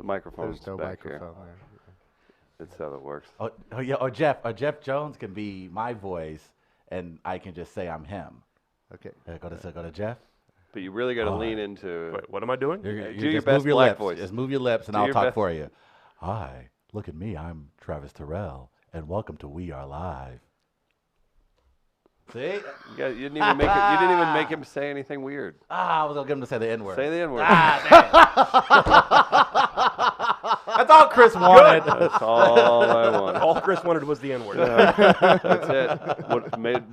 microphone's There's no back microphone here. there. That's how that works. Jeff Jones can be my voice, and I can just say I'm him. Okay. Go to Jeff. But you really got to All lean right. into. Wait, what am I doing? Do your just best move your black lips. voice. Just move your lips, and Do I'll your talk best. for you. Hi, look at me. I'm Travis Terrell, and welcome to We Are Live. See? You didn't even make it. You didn't even make him say anything weird. I was gonna get him to say the N-word. Say the N-word. That's all Chris wanted. That's all I wanted. All Chris wanted was the N-word. That's it. Would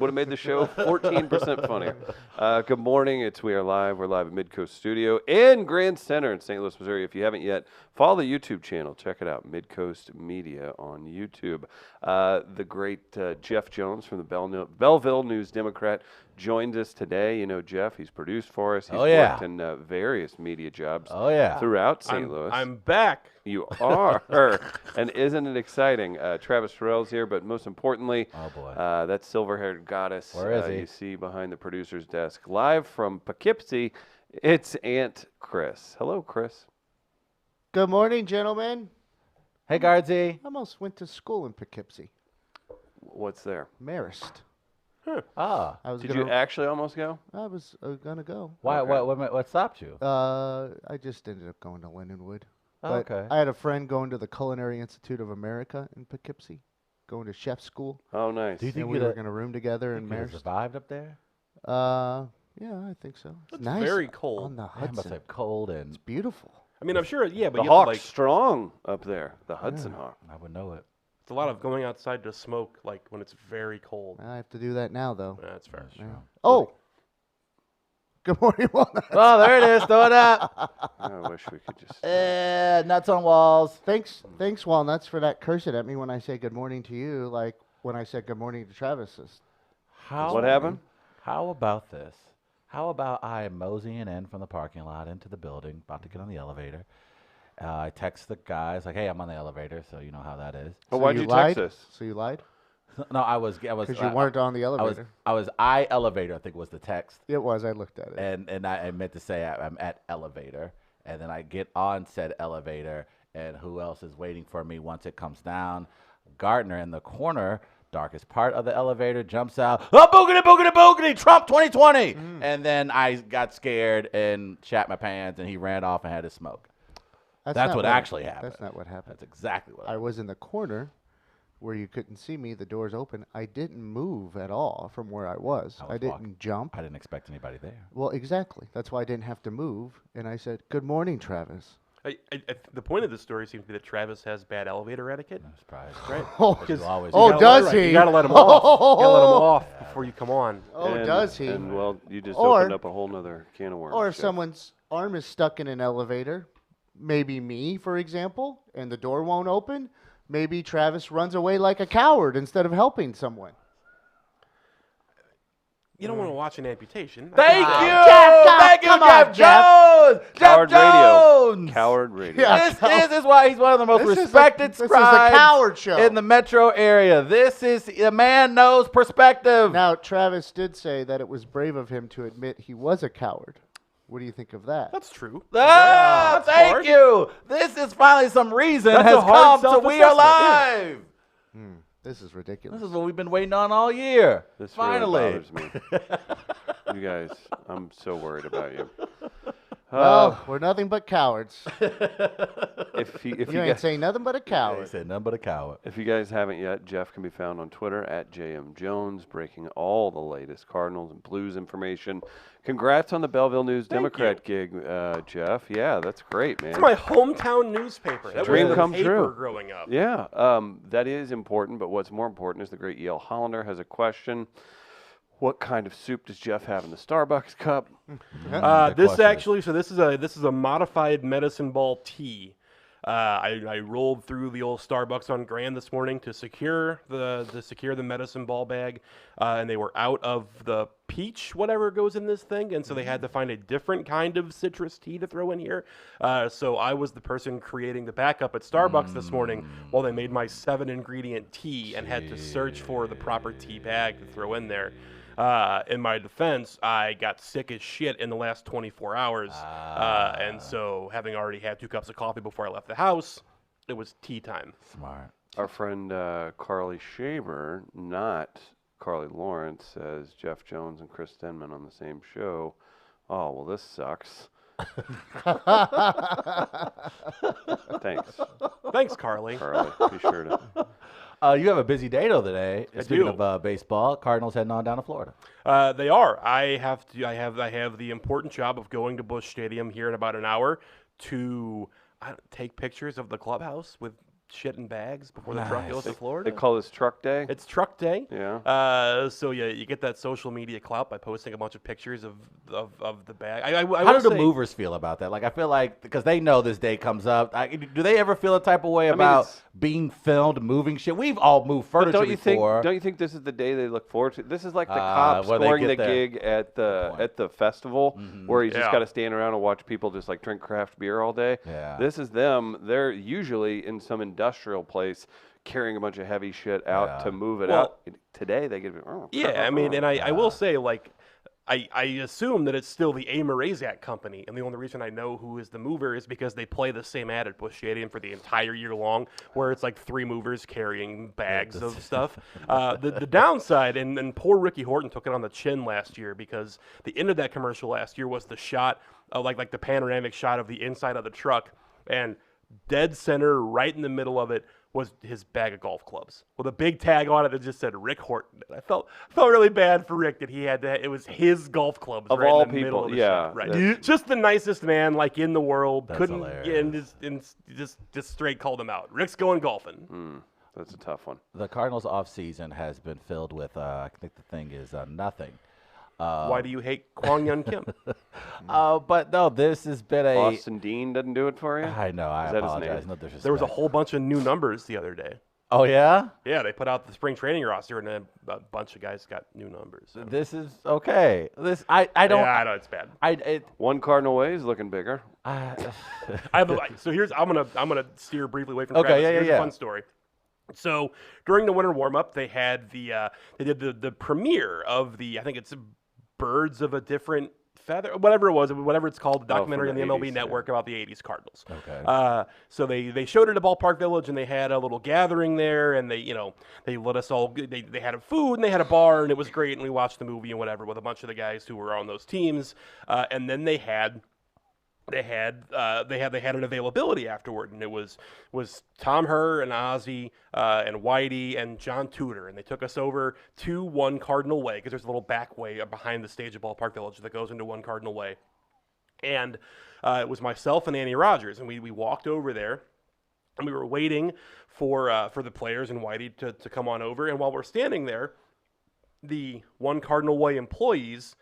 have made the show 14% funnier. Good morning. It's We Are Live. We're live at Midcoast Studio in Grand Center in St. Louis, Missouri. If you haven't yet, follow the YouTube channel. Check it out, Midcoast Media on YouTube. The great Jeff Jones from the Belleville News-Democrat joins us today. You know Jeff. He's produced for us. He's worked in various media jobs throughout St. Louis. I'm back. You are. And isn't it exciting? Travis Terrell's here, but most importantly, that silver-haired goddess Where is he? you see behind the producer's desk. Live from Poughkeepsie, it's Aunt Chris. Hello, Chris. Good morning, gentlemen. Hey, Guardsy. I almost went to school in Poughkeepsie. What's there? Marist. Ah. I was Did you actually almost go? I was gonna go. Why? Okay. What stopped you? I just ended up going to Lindenwood. But Okay. I had a friend going to the Culinary Institute of America in Poughkeepsie, going to chef school. Oh, nice. Do you think And we were going to room together in you Marist. survived up there? Yeah, I think so. It's It's nice. very cold. On the I must Hudson. have cold and It's beautiful. I mean, I'm sure, yeah, but The you have to, Hawk's strong up there. The Hudson Hawk. I would know it. it's a lot of going outside to smoke, like when it's very cold. I have to do that now, though. That's fair. That's true. Oh. Good morning, Walnut. Oh, there it is. Throw it up. I wish we could just. Nuts on walls. Thanks, Walnuts, for that cursing at me when I say good morning to you, like when I said good morning to Travis. What happened? How about this? How about I am moseying in from the parking lot into the building, about to get on the elevator. I text the guys like, "Hey, I'm on the elevator," so you know how that is. Oh, why'd you lied? text us? So you lied? No, I was Because you weren't on the elevator. I was elevator. I think was the text. It was. I looked at it. And I meant to say I'm at elevator, and then I get on said elevator, and who else is waiting for me once it comes down? Gardner in the corner, darkest part of the elevator, jumps out. Oh, boogity, boogity, boogity, Trump 2020. And then I got scared and shat my pants, and he ran off and had his smoke. That's not what actually happened. That's not what happened. That's exactly what I was in the corner where you couldn't see me. The doors open. I didn't move at all from where I was. I didn't walking. jump. I didn't expect anybody there. Well, exactly. That's why I didn't have to move. And I said, good morning, Travis. The point of the story seems to be that Travis has bad elevator etiquette. I'm surprised. Right? Oh, Because you always oh, do. does he? You gotta let him off. You gotta let him off before you come on. Oh, And- does he? And well, you just Or- opened up a whole nother can of worms. Or if Jeff. someone's arm is stuck in an elevator, maybe me, for example, and the door won't open, maybe Travis runs away like a coward instead of helping someone. You don't want to watch an amputation. Thank you! Jeff, Thank you, come Jeff on, Jones! Coward Jeff Jones! Radio. Coward Radio. Yeah. This is why he's one of the most This is a- respected this is a scribes coward show. in the metro area. This is a man knows perspective. Now, Travis did say that it was brave of him to admit he was a coward. What do you think of that? That's true. Ah, That's thank hard. you. This is finally some reason That's has a hard come to We Are self-assessment, Live. This is ridiculous. This is what we've been waiting on all year. This finally. really bothers me. You guys, I'm so worried about you. Well, we're nothing but cowards. If you You ain't guys, saying nothing but a He coward. said nothing but a coward. if you guys haven't yet, Jeff can be found on Twitter at JM Jones, breaking all the latest Cardinals and Blues information. Congrats on the Belleville News Democrat gig, Jeff. Yeah, that's great, man. It's my hometown newspaper. That Dream was the come paper true. growing up. Yeah, that is important, but what's more important is the great Yale Hollander has a question. What kind of soup does Jeff have in the Starbucks cup? Good This question. actually, so this is a modified medicine ball tea. I rolled through the old Starbucks on Grand this morning to secure the medicine ball bag, and they were out of the peach, whatever goes in this thing, and so they had to find a different kind of citrus tea to throw in here. So I was the person creating the backup at Starbucks this morning while they made my 7-ingredient tea and had to search for the proper tea bag to throw in there. In my defense, I got sick as shit in the last 24 hours, and so having already had 2 cups of coffee before I left the house, it was tea time. Smart. Our friend Carly Shaver, not Carly Lawrence, says Jeff Jones and Chris Denman on the same show. Oh, well, this sucks. Thanks, Thanks, Carly. Carly. Be sure to. You have a busy day though today. Speaking do. of baseball, Cardinals heading on down to Florida. They are. I have the important job of going to Busch Stadium here in about an hour to take pictures of the clubhouse with shit in bags before the truck goes to Florida. They call this Truck Day. It's truck day. Yeah. So yeah, you get that social media clout by posting a bunch of pictures of the bag. I How will do the say- movers feel about that? Like, I feel like because they know this day comes up. Do they ever feel a type of way mean, about it's- being filmed, moving shit? We've all moved But furniture don't you before. think this is the day they look forward to? This is like the cop where they scoring get the there. gig at point. the festival where he's just Yeah. got to stand around and watch people just like drink craft beer all day. Yeah. This is them. They're usually in some industrial place carrying a bunch of heavy shit out Yeah. to move it Well- out. Today they get Yeah, I mean, and I will say, like, I assume that it's still the A. Morazak company, and the only reason I know who is the mover is because they play the same ad at Busch Stadium for the entire year long, where it's like 3 movers carrying bags of stuff. The downside, and poor Ricky Horton took it on the chin last year because the end of that commercial last year was the shot, like the panoramic shot of the inside of the truck, and dead center, right in the middle of it, was his bag of golf clubs with a big tag on it that just said Rick Horton. And I felt really bad for Rick that he had to. It was his golf clubs Of right all in the middle people, of the yeah, shot. Right, that's- just the nicest man like in the world. That's Couldn't hilarious. and just straight called him out. Rick's going golfing. That's a tough one. The Cardinals off season has been filled with I think the thing is nothing. Why do you hate Kwang Yun Kim? But no, this has been a. Austin Dean doesn't do it for you. I know. I Is that his apologize. name? No disrespect. There was a whole bunch of new numbers the other day. Oh yeah. Yeah, they put out the spring training roster, and a bunch of guys got new numbers. So. This is okay. This I don't. Yeah, I know it's bad. One Cardinal way is looking bigger. So here's I'm gonna steer briefly away from Okay, Travis. yeah, Here's yeah. a fun story. So during the winter warm up, they had they did the premiere of I think it's Birds of a Different Feather, whatever it's called, the documentary from on the the MLB 80s, Network about the '80s Cardinals. Okay. So they showed it at Ballpark Village, and they had a little gathering there, and they let us all. They had food and they had a bar, and it was great, and we watched the movie and whatever with a bunch of the guys who were on those teams, and then they had an availability afterward, and it was Tom Herr and Ozzie and Whitey and John Tudor, and they took us over to One Cardinal Way because there's a little back way behind the stage of Ballpark Village that goes into One Cardinal Way, and it was myself and Annie Rogers, and we walked over there. And we were waiting for the players and Whitey to come on over, and while we're standing there, the One Cardinal Way employees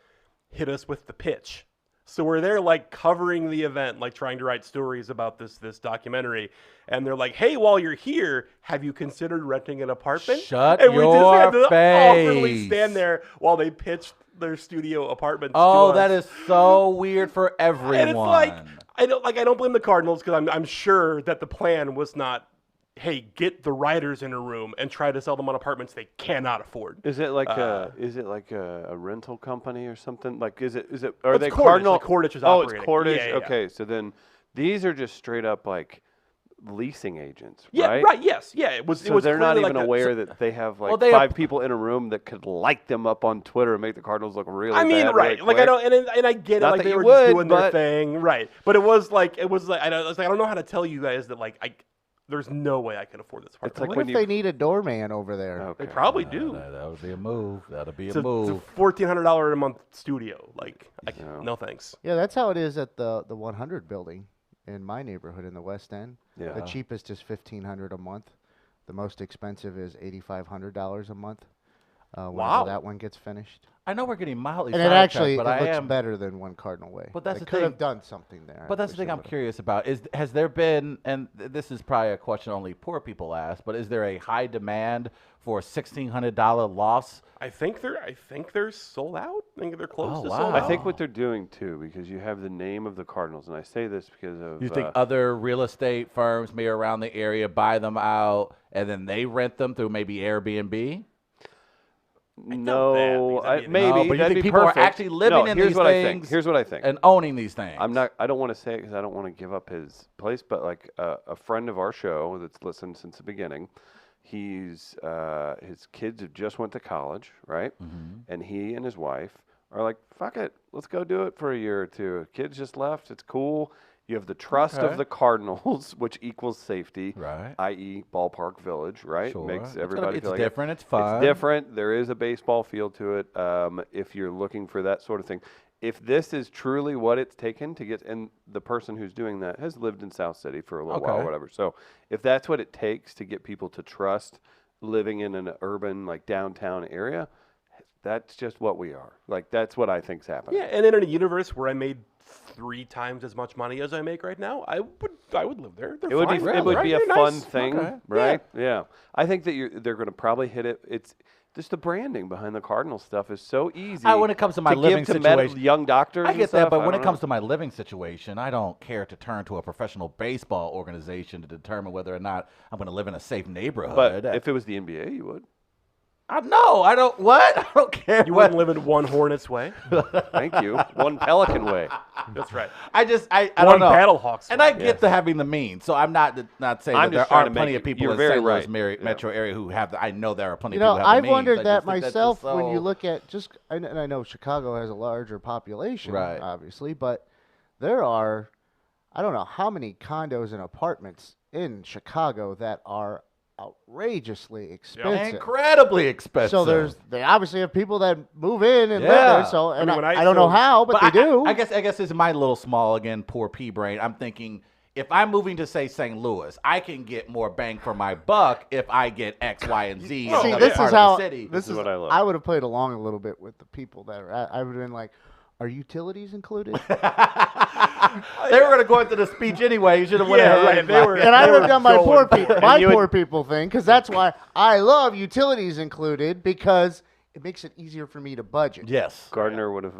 hit us with the pitch. So we're there like covering the event, like trying to write stories about this documentary. And they're like, hey, while you're here, have you considered renting an apartment? Shut and we just your had to awkwardly face. stand there while they pitched their studio apartments Oh, to that us. is so weird for everyone. And it's like I don't blame the Cardinals because I'm sure that the plan was not, hey, get the writers in a room and try to sell them on apartments they cannot afford. Is it like a rental company or something? Like are It's they Cordage, Cardinal? like Cordage is oh, it's operating. Cordage. Yeah, yeah, yeah. Okay, so then these are just straight up like leasing agents, Yeah, right? right. Yes, yeah. It was. So it was they're not clearly even like aware that they have like Well, they 5 people in a room that could like them up on Twitter and make the Cardinals look really I mean, bad. right? really Like I quick. don't, and I get it. Not Like that they you were would, just doing their but- thing, right? But it was like I don't know how to tell you guys that there's no way I can afford this apartment. It's like What when if you they need a doorman over there? okay. They probably do. That would be a move. That'd be It's a a move. $1,400 a month studio. Yeah. No thanks. Yeah, that's how it is at the 100 building in my neighborhood in the West End. Yeah. The cheapest is $1,500 a month. The most expensive is $8,500 a month. Whenever Wow. that one gets finished. I know we're getting mildly And it sidetracked, actually but it I looks am. better than One Cardinal Way. But that's they the could thing. have done something there. But that's the thing I'm curious about. Has there been, and this is probably a question only poor people ask, but is there a high demand for a $1,600 loss? I think they're sold out. I think they're close Oh, to wow. sold I out. think what they're doing too, because you have the name of the Cardinals, and I say this because of You think other real estate firms maybe around the area buy them out and then they rent them through maybe Airbnb? No, because that'd be an- maybe No, but you that'd think be people are perfect. actually living No, in here's these what I think. things Here's what I think. and owning these things. I'm not. I don't want to say it because I don't want to give up his place. But like a friend of our show that's listened since the beginning, his kids have just went to college, right? And he and his wife are like, "Fuck it, let's go do it for a year or two." Kids just left. It's cool. You have the trust Okay. of the Cardinals, which equals safety, Right. i.e., ballpark village, right? Sure. Makes It's gonna- everybody it's feel like different. It's fun. It's different. There is a baseball feel to it. If you're looking for that sort of thing, if this is truly what it's taken to get, and the person who's doing that has lived in South City for a little while, Okay. or whatever. So if that's what it takes to get people to trust living in an urban like downtown area, that's just what we are. Like that's what I think's happening. Yeah, and in a universe where I made 3 times as much money as I make right now, I would live there. They're It would fine, be Really? it would right? be a They're fun nice. thing, Okay. right? Yeah. I think that they're going to probably hit it. It's just the branding behind the Cardinal stuff is so easy. When it comes to my give living to situation, young doctors. I and get that, stuff, but I when it don't comes know. to my living situation, I don't care to turn to a professional baseball organization to determine whether or not I'm going to live in a safe neighborhood. But if it was the NBA, you would. No, I don't. What? I don't care. You what. wouldn't live in one Hornets way. Thank you. One Pelican way. That's right. I One don't know. Battlehawks And way. I get the having the means, so I'm not saying I'm that there just trying aren't to plenty make of it- people you're in very St. Louis right. Yeah. metro area who have. I know there are plenty You of know, people who have I've the means. wondered I that just think that's myself just when you so- look at and I know Chicago has a larger population, Right. obviously, but there are, I don't know how many condos and apartments in Chicago that are outrageously expensive. incredibly expensive. So they obviously have people that move in and live Yeah. there. So and mean, when I don't know how, but they do. I guess this is my little small again, poor pea brain. I'm thinking if I'm moving to say St. Louis, I can get more bang for my buck if I get X, Y, and Z. in See, another this part is of how the city. this is what I love. I would have played along a little bit with the people that are. I would have been like, "Are utilities included?" They were going to go into the speech anyway. You should have went Yeah, ahead. right, and they like- were- And I would have done my going poor for people, it. my And you would- poor people thing, because that's why I love utilities included, because it makes it easier for me to budget. Yes. Gardner would have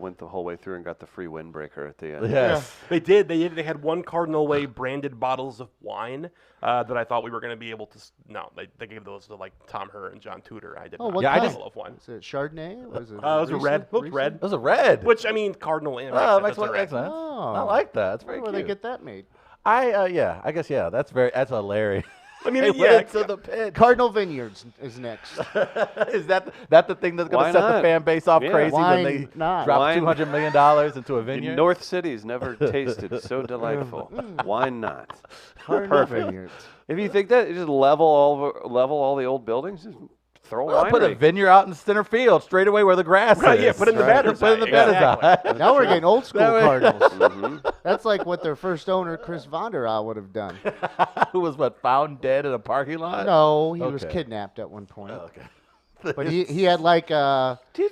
went the whole way through and got the free windbreaker at the end. Yes. They did. They had one Cardinal Way branded bottles of wine that I thought we were going to be able to. No, they gave those to like Tom Herr and John Tudor. I did Oh, not. what get kind? a bottle of wine. Is it Chardonnay? Was it? It was a red. Looked Riesling? red. It was a red. Which I mean, Cardinal and Oh, Rex, makes that's a red. sense. Oh. I like that. That's very Where cute. they get that made? I guess that's hilarious. I mean, They yeah, went into the pit. Cardinal Vineyards is next. Is that the thing that's going Why to set the not? fan base off Yeah. crazy Why when they not? drop Why- $200 million into a In vineyard? North City's never tasted so delightful. Why not? Cardinal Vineyards. If you think that, just level all the old buildings, just throw a Well, put a winery. vineyard out in center field, straight away where the grass Right, is. yeah, put it in the batter's Put it in the eye. batter's Exactly. eye. Now we're getting old school That way- Cardinals. Mhm. That's like what their first owner, Chris Vonderau, would have done. Who was found dead in a parking lot? No, he was Okay. kidnapped at one point. Oh, okay. But he had like Did he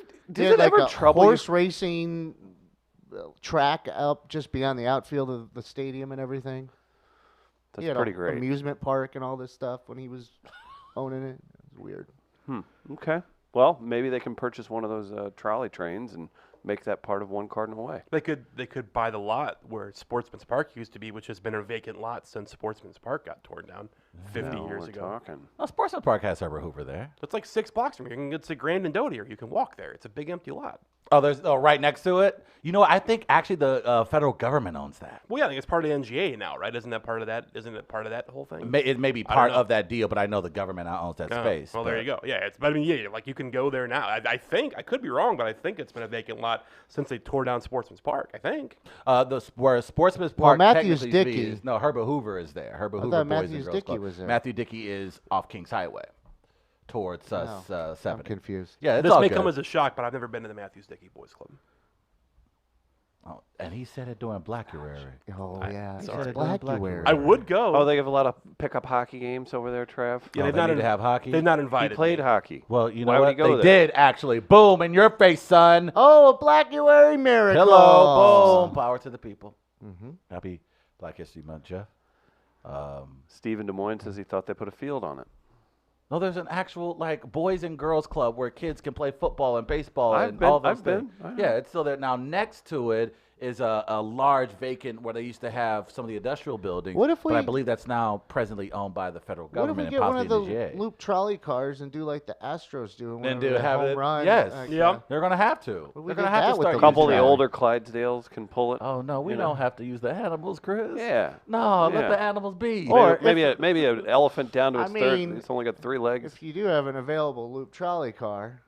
it had like ever a trouble horse you? racing track up just beyond the outfield of the stadium and everything. That's He had pretty a great. amusement park and all this stuff when he was owning it. It was weird. Okay. Well, maybe they can purchase one of those trolley trains and make that part of One Cardinal Way. They could buy the lot where Sportsman's Park used to be, which has been a vacant lot since Sportsman's Park got torn down 50 Now years we're ago. talking. Well, Sportsman Park has Herbert Hoover there. It's like 6 blocks from here. You can get to Grand and Doty, or you can walk there. It's a big empty lot. Oh, there's right next to it. You know, I think actually the federal government owns that. Well, yeah, I think it's part of the NGA now, right? Isn't that part of that? Isn't it part of that whole thing? It may be I don't part know. of that deal, but I know the government now owns that Oh, space. well, there but- you go. Yeah, but I mean, yeah, like you can go there now. I think I could be wrong, but I think it's been a vacant lot since they tore down Sportsman's Park. I think. Where Sportsman's Well, Park Matthews technically Dickey- is, no, Herbert Hoover is there. Herbert Hoover thought Boys Matthews and Girls Dickey Club. was there. Matthew Dickey is off Kings Highway towards Oh, 7. I'm confused. Yeah, it's This all may good. come as a shock, but I've never been to the Matthews Dickey Boys Club. Oh, and he said it during Blackuary. Oh yeah, sorry. it's Blackuary. I would go. Oh, they have a lot of pickup hockey games over there, Trev. yeah, Oh, they've they not need to have hockey? They've not He invited. played me. hockey. Well, you Why know would what? he go They there? did actually. Boom, in your face, son. Oh, a Blackuary miracle. Hello, boom. Power to the people. Mm-hmm. Happy Black History Month, Jeff. Stephen Des Moines says he thought they put a field on it. No, there's an actual like boys and girls club where kids can play football and baseball I've and been- all those I've been. things. I know. Yeah, it's still there. Now next to it is a large vacant where they used to have some of the industrial buildings. What if but I we- believe that's now presently owned by the federal What if we government get and one of possibly the NGA. loop trolley cars and do like the Astros do? And whenever do they have home it- run? yes. Like, Yep. They're going to have to. Well, we They're going to did have that to with start the A couple of loop the using older Clydesdales can pull it. Oh no, we you know. don't have to use the animals, Chris. Yeah. No, Yeah. let the animals be. Or maybe an elephant down to I its third. mean, It's only got 3 legs. If you do have an available loop trolley car,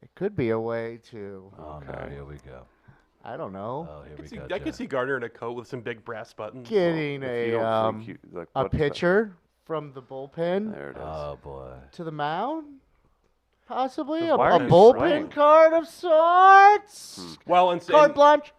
it could be a way to, Oh no, Okay. here we go. I don't know, Oh, here we go. I could Jeff. see Gardner in a coat with some big brass buttons. getting If you a don't think you- like, a what's that? pitcher from the bullpen There it is. Oh boy. to the mound. Possibly The a wire is bullpen swaying. card of sorts. Well, and, Carte and, blanche.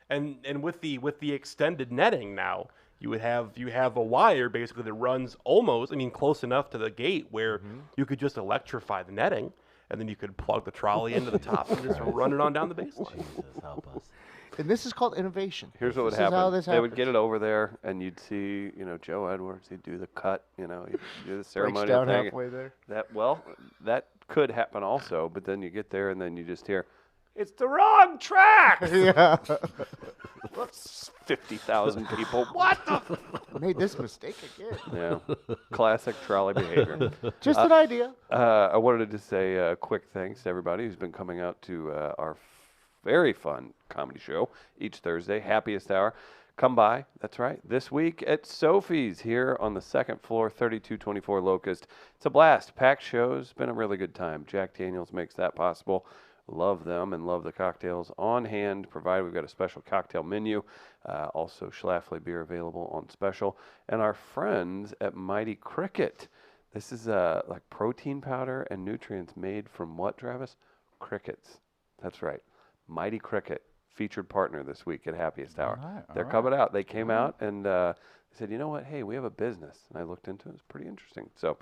and with the extended netting now, you have a wire basically that runs almost, I mean, close enough to the gate where you could just electrify the netting, and then you could plug the trolley into the top and just run it on down the baseline. Jesus, help us. And this is called innovation. Here's what would This is how happen. this They would get happens. it over there, and you'd see, Joe Edwards. He'd do the cut. He'd do the Breaks ceremonial down thing. halfway there. That could happen also. But then you get there, and then you just hear, "It's the wrong track." Yeah. 50,000 people. What the? Made this mistake again. Yeah, classic trolley behavior. Just an idea. I wanted to say a quick thanks to everybody who's been coming out to our very fun comedy show each Thursday, Happiest Hour. Come by, that's right, this week at Sophie's here on the second floor, 3224 Locust. It's a blast. Packed shows, been a really good time. Jack Daniels makes that possible. Love them and love the cocktails on hand provided. We've got a special cocktail menu. Also, Schlafly beer available on special. And our friends at Mighty Cricket. This is like protein powder and nutrients made from what, Travis? Crickets. That's right. Mighty Cricket, featured partner this week at Happiest Hour. All right, They're all coming out. They came out and they said, you know what? Hey, we have a business. And I looked into it. It's pretty interesting. So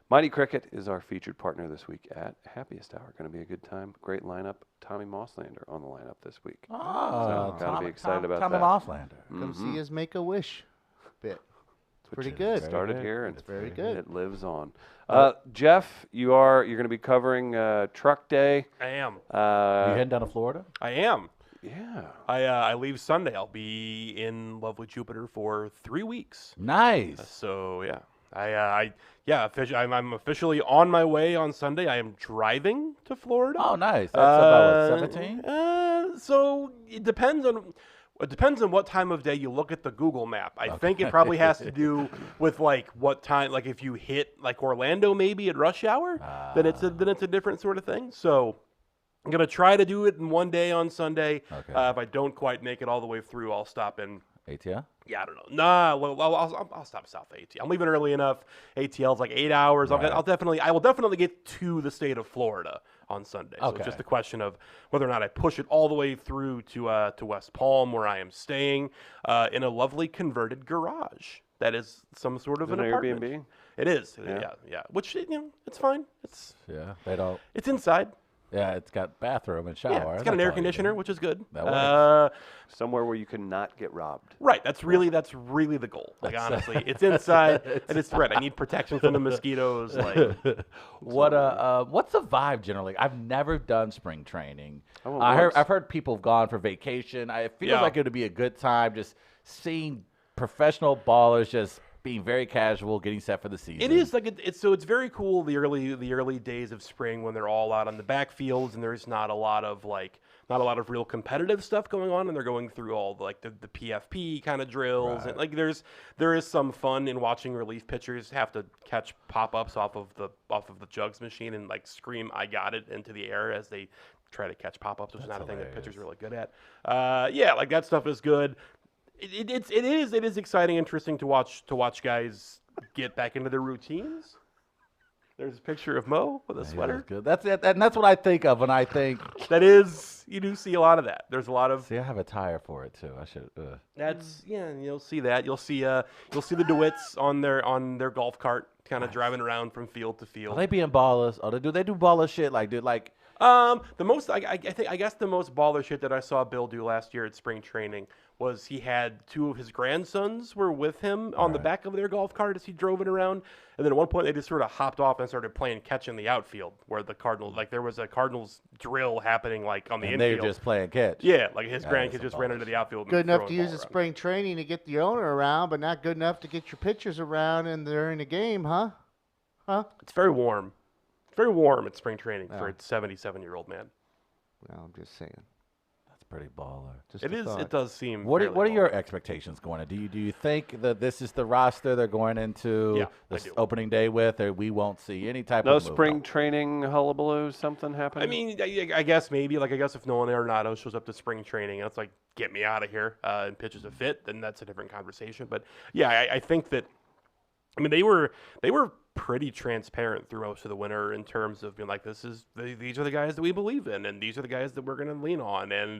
Mighty Cricket is our featured partner this week at Happiest Hour. Going to be a good time. Great lineup. Tommy Mosslander on the lineup this week. Oh, gotta be excited about Tommy that. Mosslander. Come see his Make-A-Wish bit. Which Pretty is good. Started good. here and It's very good. it lives on. Jeff, you're going to be covering Truck Day. I am. You heading down to Florida? I am. Yeah. I leave Sunday. I'll be in lovely Jupiter for 3 weeks. Nice. So yeah, I'm officially on my way on Sunday. I am driving to Florida. Oh, nice. That's about what, 17? So it depends on what time of day you look at the Google map. I think it probably has to do with like what time, like if you hit like Orlando maybe at rush hour, then it's a different sort of thing. So I'm gonna try to do it in one day on Sunday. Okay. If I don't quite make it all the way through, I'll stop in. ATL? Yeah, I don't know. Nah, well, I'll stop south of ATL. I'm leaving early enough. ATL's like 8 hours. Right. I will definitely get to the state of Florida on Sunday. So Okay. it's just a question of whether or not I push it all the way through to West Palm, where I am staying in a lovely converted garage. That is some sort of Is it an an apartment. Airbnb? It is. Yeah. Yeah. Which it's fine. Yeah. They don't. It's inside. Yeah, it's got bathroom and shower. Yeah, it's got an That's air all you conditioner, need. which is good. That works. Somewhere where you cannot get robbed. Right. That's really the goal. Like honestly, it's inside and it's right. I need protection from the mosquitoes. Like What's the vibe generally? I've never done spring training. I went once. I've heard people have gone for vacation. It feels Yeah. like it would be a good time just seeing professional ballers just being very casual, getting set for the season. it is like it's very cool the early days of spring when they're all out on the backfields and there's not a lot of real competitive stuff going on and they're going through all the PFP kind of drills and like there is some fun in watching relief pitchers have to catch pop-ups off of the jugs machine and like scream "I got it" into the air as they try to catch pop-ups, which is not a thing that pitchers are really good at. Yeah, like that stuff is good. It is exciting, interesting to watch guys get back into their routines. There's a picture of Mo with a Yeah, sweater. good. That's it, and that's what I think of when I think. You do see a lot of that. There's a lot of See, I have a tire for it too. I should. that's and you'll see that. You'll see the DeWitts on their golf cart, kind of driving around from field to Are field. they being ballers? Or do they do baller shit? Like The most I think I guess the most baller shit that I saw Bill do last year at spring training was he had two of his grandsons were with him on the back of their golf cart as he drove it around, and then at one point they just sort of hopped off and started playing catch in the outfield where the Cardinals there was a Cardinals drill happening on the And infield. they're just playing catch. Yeah, his That grandkids is just some ran baller into the shit. outfield. Good and enough throwing to the use ball the around. spring training to get the owner around, but not good enough to get your pitchers around and during the game, huh? Huh? It's very warm. It's very warm at spring training for a 77-year-old man. No, I'm just saying. That's pretty baller. Just It a is. thought. It does seem. What fairly are your baller. expectations going in? Do you think that this is the roster they're going into Yeah, I this do. opening day with, or we won't see any type No of move? spring training hullabaloo, something happening? I mean, I guess maybe. I guess if Nolan Arenado shows up to spring training and it's like, get me out of here, and pitches a fit, then that's a different conversation. But yeah, I think that. I mean, they were pretty transparent through most of the winter in terms of being like, these are the guys that we believe in, and these are the guys that we're going to lean on, and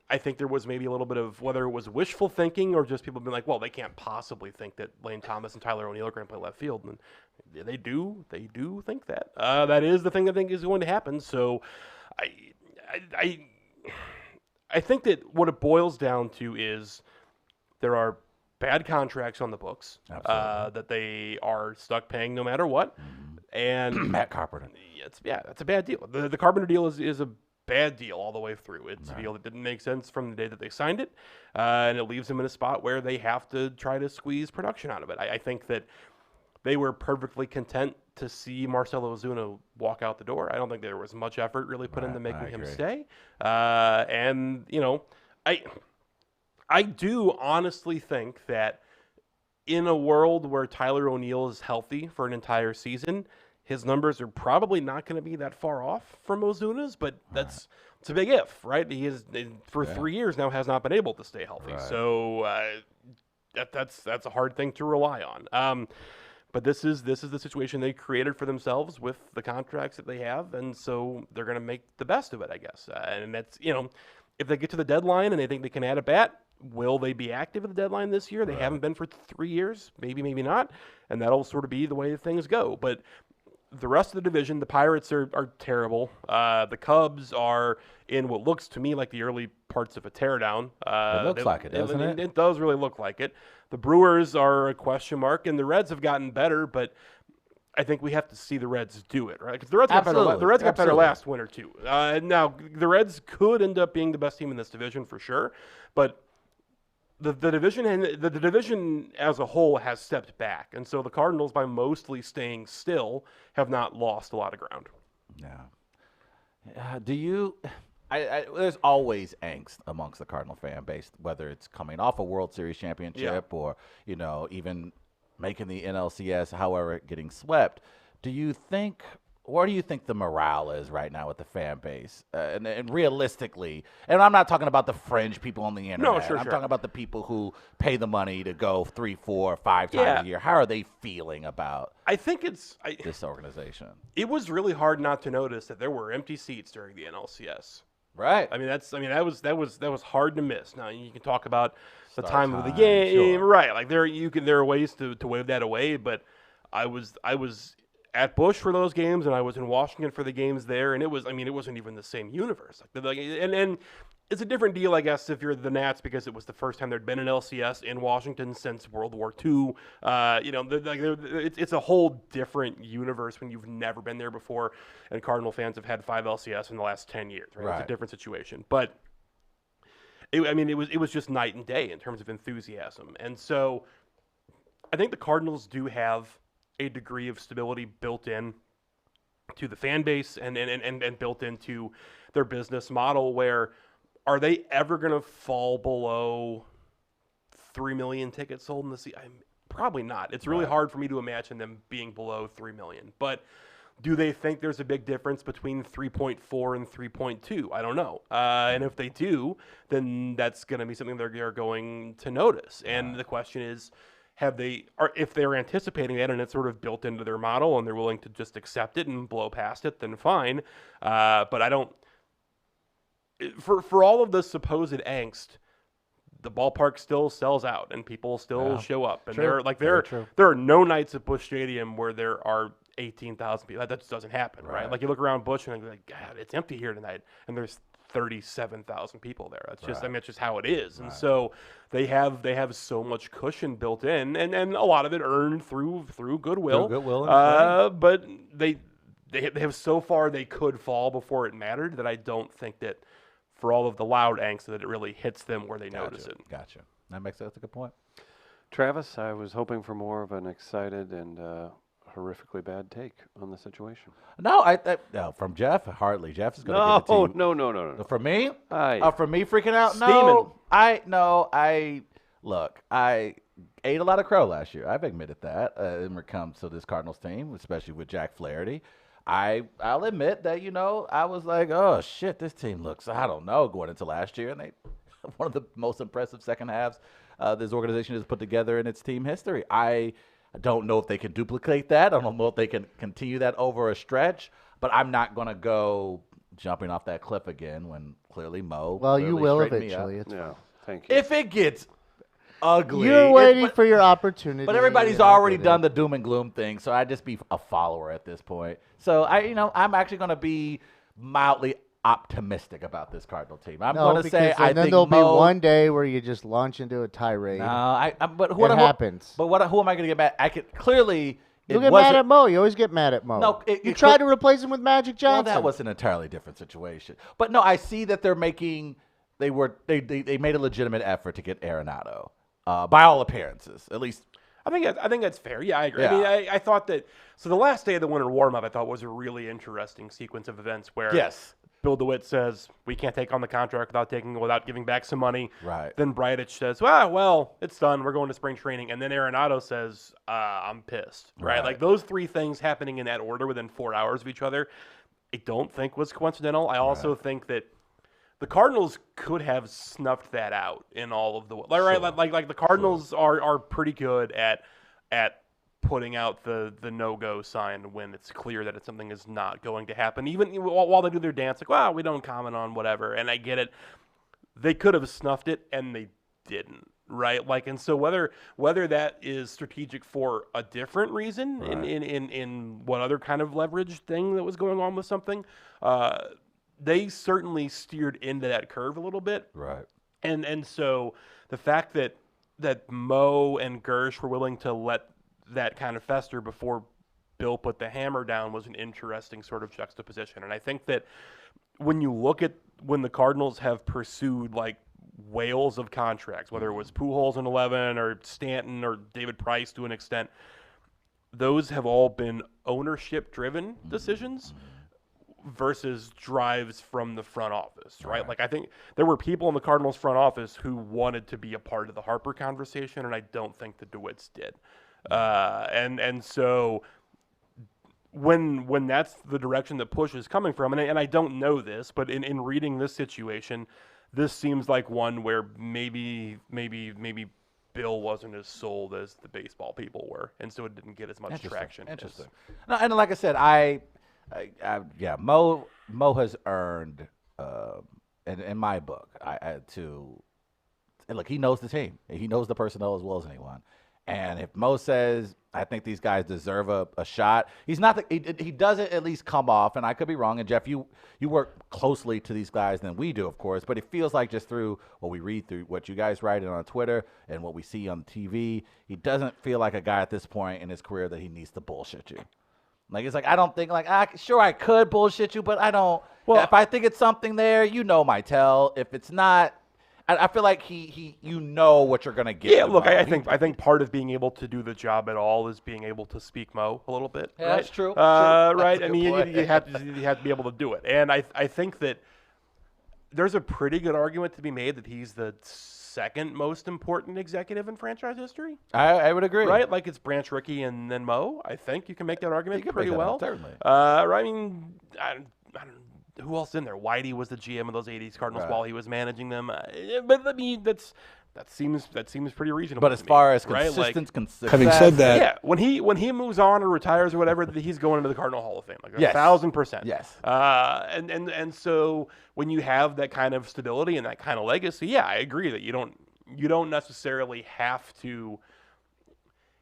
I think there was maybe a little bit of whether it was wishful thinking or just people being like, well, they can't possibly think that Lane Thomas and Tyler O'Neill are going to play left field, and they do think that. That is the thing I think is going to happen. So, I think that what it boils down to is there are bad contracts on the books that they are stuck paying no matter what, and Matt Carpenter. that's a bad deal. The Carpenter deal is a bad deal all the way through. It's a deal that didn't make sense from the day that they signed it, and it leaves them in a spot where they have to try to squeeze production out of it. I think that they were perfectly content to see Marcelo Ozuna walk out the door. I don't think there was much effort really put into making him agree. stay, and I do honestly think that in a world where Tyler O'Neill is healthy for an entire season, his numbers are probably not going to be that far off from Ozuna's, but it's a big if, right? He is for 3 years now has not been able to stay healthy, so that's a hard thing to rely on. But this is the situation they created for themselves with the contracts that they have, and so they're going to make the best of it, I guess. And that's if they get to the deadline and they think they can add a bat, will they be active at the deadline this year? They haven't been for 3 years, maybe not, and that'll sort of be the way things go. But the rest of the division, the Pirates are terrible. The Cubs are in what looks to me like the early parts of a teardown. It looks like it, doesn't it? It does really look like it. The Brewers are a question mark, and the Reds have gotten better, but I think we have to see the Reds do it, right? Because the Reds got better. Absolutely. The Reds got better Absolutely. last winter too. Now the Reds could end up being the best team in this division for sure, but the division and the division as a whole has stepped back, and so the Cardinals, by mostly staying still, have not lost a lot of ground. Yeah. Do you? There's always angst amongst the Cardinal fan base, whether it's coming off a World Series championship or even making the NLCS, however, getting swept. Where do you think the morale is right now with the fan base? And realistically, and I'm not talking about the fringe people on the internet. sure. I'm talking about the people who pay the money to go 3, 4, 5 times a year. How are they feeling about I think this organization? it was really hard not to notice that there were empty seats during the NLCS. Right. That was hard to miss. Now you can talk about the Start time of the time, game, sure. right? Like there are ways to wave that away, but I was at Busch for those games, and I was in Washington for the games there, and it wasn't even the same universe. And it's a different deal, I guess, if you're the Nats, because it was the first time there'd been an LCS in Washington since World War II. It's a whole different universe when you've never been there before, and Cardinal fans have had 5 LCS in the last 10 years. Right? It's Right. a different situation, but it was just night and day in terms of enthusiasm, and so I think the Cardinals do have a degree of stability built in to the fan base and built into their business model, where are they ever going to fall below 3 million tickets sold in the season? Probably not. It's really hard for me to imagine them being below 3 million. But do they think there's a big difference between 3.4 and 3.2? I don't know. And if they do, then that's going to be something they're going to notice. And the question is, if they're anticipating that and it's sort of built into their model and they're willing to just accept it and blow past it, then fine. But I don't. For all of the supposed angst, the ballpark still sells out and people still show up. And True. there Very true. are no nights at Busch Stadium where there are 18,000 people. That just doesn't happen, right? Right. Like you look around Busch and you're like, God, it's empty here tonight, and there's 37,000 people there. That's just, I mean, it's just how it is. And so they have so much cushion built in, and a lot of it earned through goodwill. Through goodwill and but they have so far they could fall before it mattered that I don't think that for all of the loud angst that it really hits them where they notice it. Gotcha. That's a good point. Travis, I was hoping for more of an excited and horrifically bad take on the situation. No, no, from Jeff, hardly. Jeff is going to give it to you. No. For me? Aye. For me freaking out? Steaming. Look, I ate a lot of crow last year. I've admitted that when it comes to this Cardinals team, especially with Jack Flaherty. I'll admit that, I was like, oh, shit, this team looks, I don't know, going into last year. And they one of the most impressive second halves this organization has put together in its team history. I don't know if they can duplicate that. I don't know if they can continue that over a stretch. But I'm not going to go jumping off that cliff again when clearly Mo. Well, you clearly will straightened me eventually. up. It's Yeah, fine. thank you. If it gets ugly. You're waiting for your opportunity. But everybody's and I already get it. done the doom and gloom thing, so I'd just be a follower at this point. So I'm actually going to be mildly optimistic about this Cardinal team. I'm No, going to say because I and then think there'll Mo, be one day where you just launch into a tirade. No, but It happens. But who am I going to get mad? I could clearly. You'll get mad at Mo. You always get mad at Mo. No, you tried to replace him with Magic Well, Johnson. that was an entirely different situation. But no, I see that they're making. They made a legitimate effort to get Arenado, by all appearances, at least. I think that's fair. Yeah, I agree. Yeah. I mean, I thought that. So the last day of the winter warm-up, I thought was a really interesting sequence of events where Yes. Bill DeWitt says we can't take on the contract without giving back some money. Right. Then Bryadich says, well, it's done. We're going to spring training. And then Arenado says, I'm pissed. Right. Like those three things happening in that order within 4 hours of each other, I don't think was coincidental. I also think that the Cardinals could have snuffed that out in all of the like the Cardinals are pretty good at putting out the no-go sign when it's clear that something is not going to happen. Even while they do their dance, like, well, we don't comment on whatever. And I get it. They could have snuffed it, and they didn't, right? Like, and so whether that is strategic for a different reason in what other kind of leverage thing that was going on with something, they certainly steered into that curve a little bit. Right. And so the fact that Mo and Gersh were willing to let that kind of fester before Bill put the hammer down was an interesting sort of juxtaposition. And I think that when you look at when the Cardinals have pursued like whales of contracts, whether it was Pujols in 11 or Stanton or David Price to an extent, those have all been ownership-driven decisions versus drives from the front office, right? Like I think there were people in the Cardinals front office who wanted to be a part of the Harper conversation, and I don't think the DeWitts did. And so when that's the direction that push is coming from, and I don't know this, but in reading this situation, this seems like one where maybe Bill wasn't as sold as the baseball people were, and so it didn't get as much traction. Interesting. No, and like I said, Mo has earned, in my book, and look, he knows the team, he knows the personnel as well as anyone. And if Mo says, I think these guys deserve a shot, he doesn't at least come off, and I could be wrong, and Jeff, you work closely to these guys than we do, of course, but it feels like just through what we read, through what you guys write on Twitter and what we see on TV, he doesn't feel like a guy at this point in his career that he needs to bullshit you. Like, it's like, I don't think, sure, I could bullshit you, but I don't. Well, if I think it's something there, my tell. If it's not, I feel like you know what you're going to get. Yeah, look, I think part of being able to do the job at all is being able to speak Mo a little bit. Yeah, right? that's true. Right? That's a I mean, good you have to be able to do it. And I think that there's a pretty good argument to be made that he's the second most important executive in franchise history. I would agree. Right? Like it's Branch Rickey and then Mo. I think you can make that argument pretty well. Certainly. I mean, I don't who else in there? Whitey was the GM of those 80s Cardinals while he was managing them. But I mean, that seems pretty reasonable. But as far as right? success, Having said that, yeah, when he moves on or retires or whatever, he's going into the Cardinal Hall of Fame, like Yes. 1,000%. Yes. And so when you have that kind of stability and that kind of legacy, yeah, I agree that you don't necessarily have to.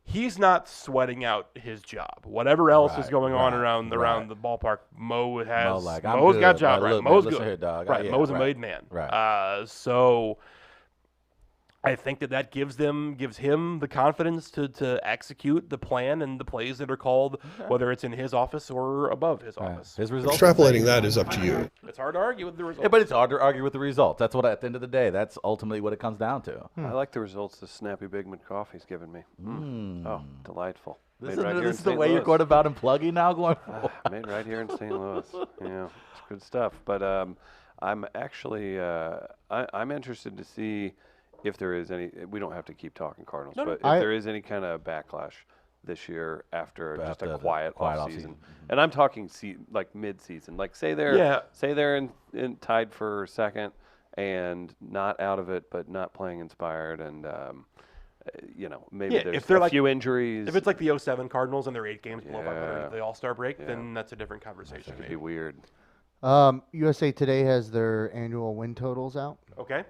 he's not sweating out his job. Whatever else is Right, going on right, around right. the ballpark, Mo has like, I'm Mo's got good, job but right. look, man, Mo's listen good. here, dog. Right, Yeah, Mo's a right, made man. right. So I think that gives him the confidence to execute the plan and the plays that are called, whether it's in his office or above his Right. office. His results. Extrapolating that is up to you. It's hard to argue with the results. Yeah, but it's hard to argue with the results. That's what, at the end of the day, that's ultimately what it comes down to. I like the results the Snappy Bigman coffee's given me. Oh, delightful. This Made right here in is the St. way you're Louis. going about and plugging now going forward. Made right here in St. Louis. Yeah, it's good stuff. But I'm actually I'm interested to see if there is any. We don't have to keep talking Cardinals, No, no. but if there is any kind of backlash this year after just After a the quiet quiet off offseason. season. And I'm talking like mid-season. Like say they're in tied for second and not out of it, but not playing inspired, and maybe Yeah, there's if they're a like- few injuries. If it's like the 07 Cardinals and they're 8 games below 500 Yeah. at the All-Star break, then that's a different conversation. it'd be weird. USA Today has their annual win totals out. Okay.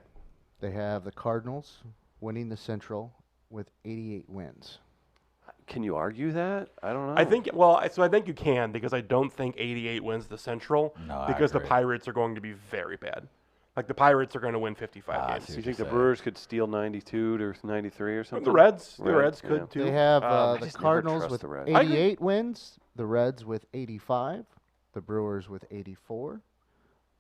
They have the Cardinals winning the Central with 88 wins. Can you argue that? I don't know. I think you can, because I don't think 88 wins the Central, No, I because the agree. Pirates are going to be very bad. Like the Pirates are going to win 55 I games. see. Do you think the saying. Brewers could steal 92 to 93 or something? The Reds Reds, could yeah. too. They have I the just never Cardinals trust with the Reds. I agree. 88 wins, the Reds with 85, the Brewers with 84,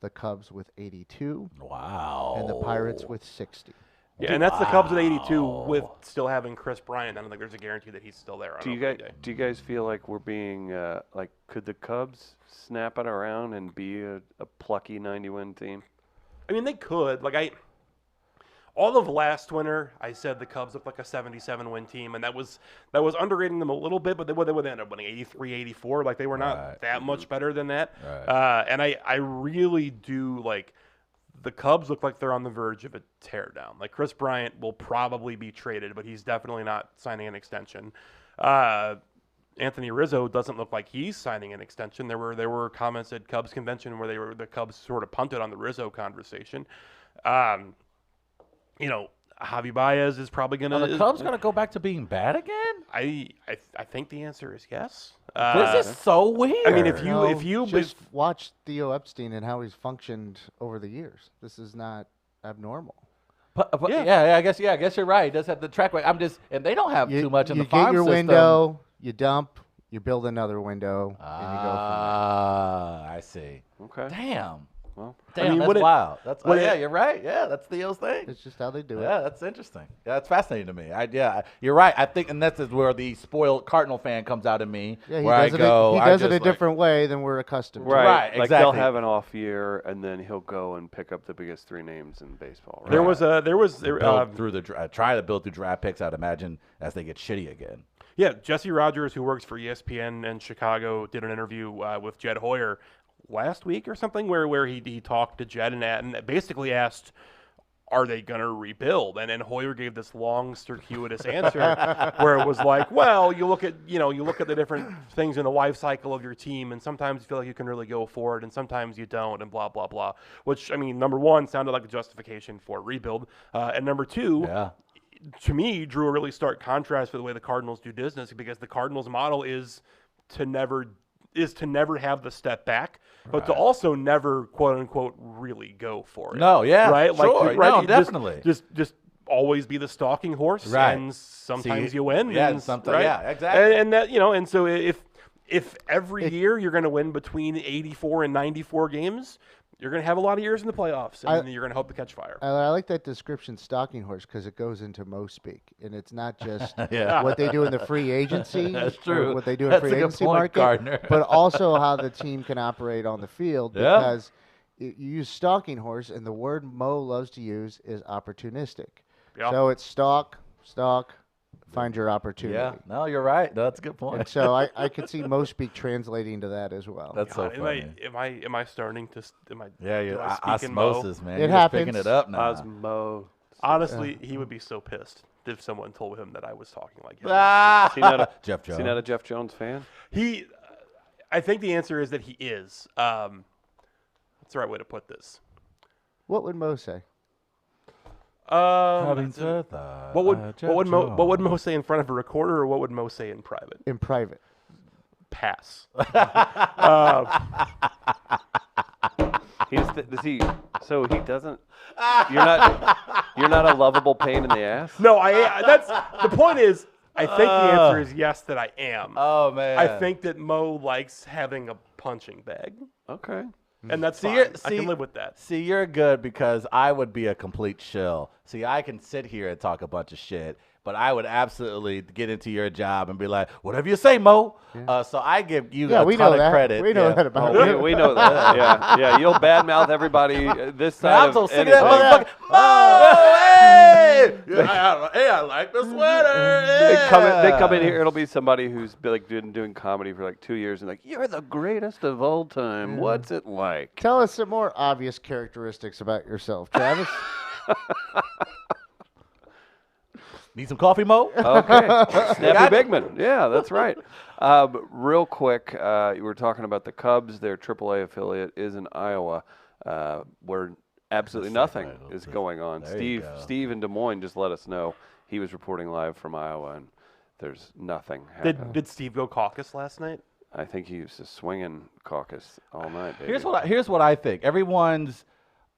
the Cubs with 82, Wow. and the Pirates with 60. Yeah, and that's the Cubs at 82 with still having Chris Bryant. I don't think there's a guarantee that he's still there. On Do you opening guys day. do you guys feel like we're being like could the Cubs snap it around and be a plucky 90-win team? I mean, they could. All of last winter, I said the Cubs looked like a 77-win team, and that was underrating them a little bit, but they would end up winning 83, 84. Like, they were not Right. that much better than that. Right. And I really do, the Cubs look like they're on the verge of a teardown. Like, Chris Bryant will probably be traded, but he's definitely not signing an extension. Anthony Rizzo doesn't look like he's signing an extension. There were comments at Cubs convention where the Cubs sort of punted on the Rizzo conversation. Javi Baez is probably going Are the to. Cubs going to go back to being bad again? I think the answer is yes. This is so weird. I mean, if No, you just watch Theo Epstein and how he's functioned over the years. This is not abnormal. But, Yeah. I guess you're right. He does have the track record. And they don't have too much in you the farm get your system. window, you dump, you build another window, and you go from there. I see. Okay. Damn. Well, Damn, that's would it- wild. That's would yeah, it- you're right. Yeah, that's Theo's thing. It's just how they do it. Yeah, that's interesting. Yeah, that's fascinating to me. You're right. I think, and that's where the spoiled Cardinal fan comes out in me. Yeah, he where does I it. go, He I does it just a like- different way than we're accustomed to. Right, Like they'll exactly. have an off year and then he'll go and pick up the biggest 3 names in baseball. Right? there was build through the try to build through draft picks. I'd imagine as they get shitty again. Yeah, Jesse Rogers, who works for ESPN in Chicago, did an interview with Jed Hoyer last week or something where he talked to Jed and basically asked, are they going to rebuild? And then Hoyer gave this long, circuitous answer where it was like, well, you look at the different things in the life cycle of your team, and sometimes you feel like you can really go for it, and sometimes you don't, and blah, blah, blah. Which, I mean, number one, sounded like a justification for a rebuild. And number two, Yeah. to me, drew a really stark contrast with the way the Cardinals do business, because the Cardinals model is to never have the step back, but to also never, quote unquote, really go for it. No, yeah, right, sure, no, Just- definitely. Just always be the stalking horse, Right. and sometimes See, you win. yeah, and sometimes- right? yeah, exactly. And that and so if every year you're going to win between 84 and 94 games, you're going to have a lot of years in the playoffs, and you're going to hope to catch fire. I like that description, stalking horse, because it goes into Mo speak, and it's not just Yeah. what they do in the free agency. That's or true. what they do in That's free a good agency point, market, Gardner. but also how the team can operate on the field. Yeah. Because you use stalking horse, and the word Mo loves to use is opportunistic. Yeah. So it's stalk, find your opportunity. Yeah, no, you're right. No, that's a good And point. so I could see Mo speak translating to that as well. That's so God, funny. am I starting to? Am I? Yeah, do you're I speak in Mo? osmosis, man. It You're just picking happens. it up now. Osmo. Honestly, he would be so pissed if someone told him that I was talking like him. Ah! Is he not a Jeff Is Jones. he not a Jeff Jones fan? I think the answer is that he is. That's the right way to put this. What would Mo say? Having said that, what would Mo say in front of a recorder, or what would Mo say in private? In private. Pass. Does he? So he doesn't. You're not a lovable pain in the ass. No, that's the point. Is I think the answer is yes, that I am. Oh man. I think that Mo likes having a punching bag, Okay. and that's See, fine. you're- I see- can live with that. See, you're good because I would be a complete shill. See, I can sit here and talk a bunch of shit, but I would absolutely get into your job and be like, whatever you say, Mo. So I give you Yeah, a we ton know of that. credit. We know yeah. that about Oh, you. we know that. Yeah. You'll badmouth everybody this side I'm of so sick of anything. that motherfucker. Mo, hey! Hey, I like the sweater. They Yeah. come in here. It'll be somebody who's been like doing comedy for like 2 years and like, you're the greatest of all time. What's it like? Tell us some more obvious characteristics about yourself, Travis. Need some coffee, Mo? Okay, Got Snappy it. Bigman. Yeah, that's right. Real quick, you were talking about the Cubs. Their AAA affiliate is in Iowa, where absolutely nothing is going on. There you go. Steve in Des Moines just let us know he was reporting live from Iowa, and there's nothing happening. Did Steve go caucus last night? I think he was just swinging caucus all night. Baby. Here's what I think. Everyone's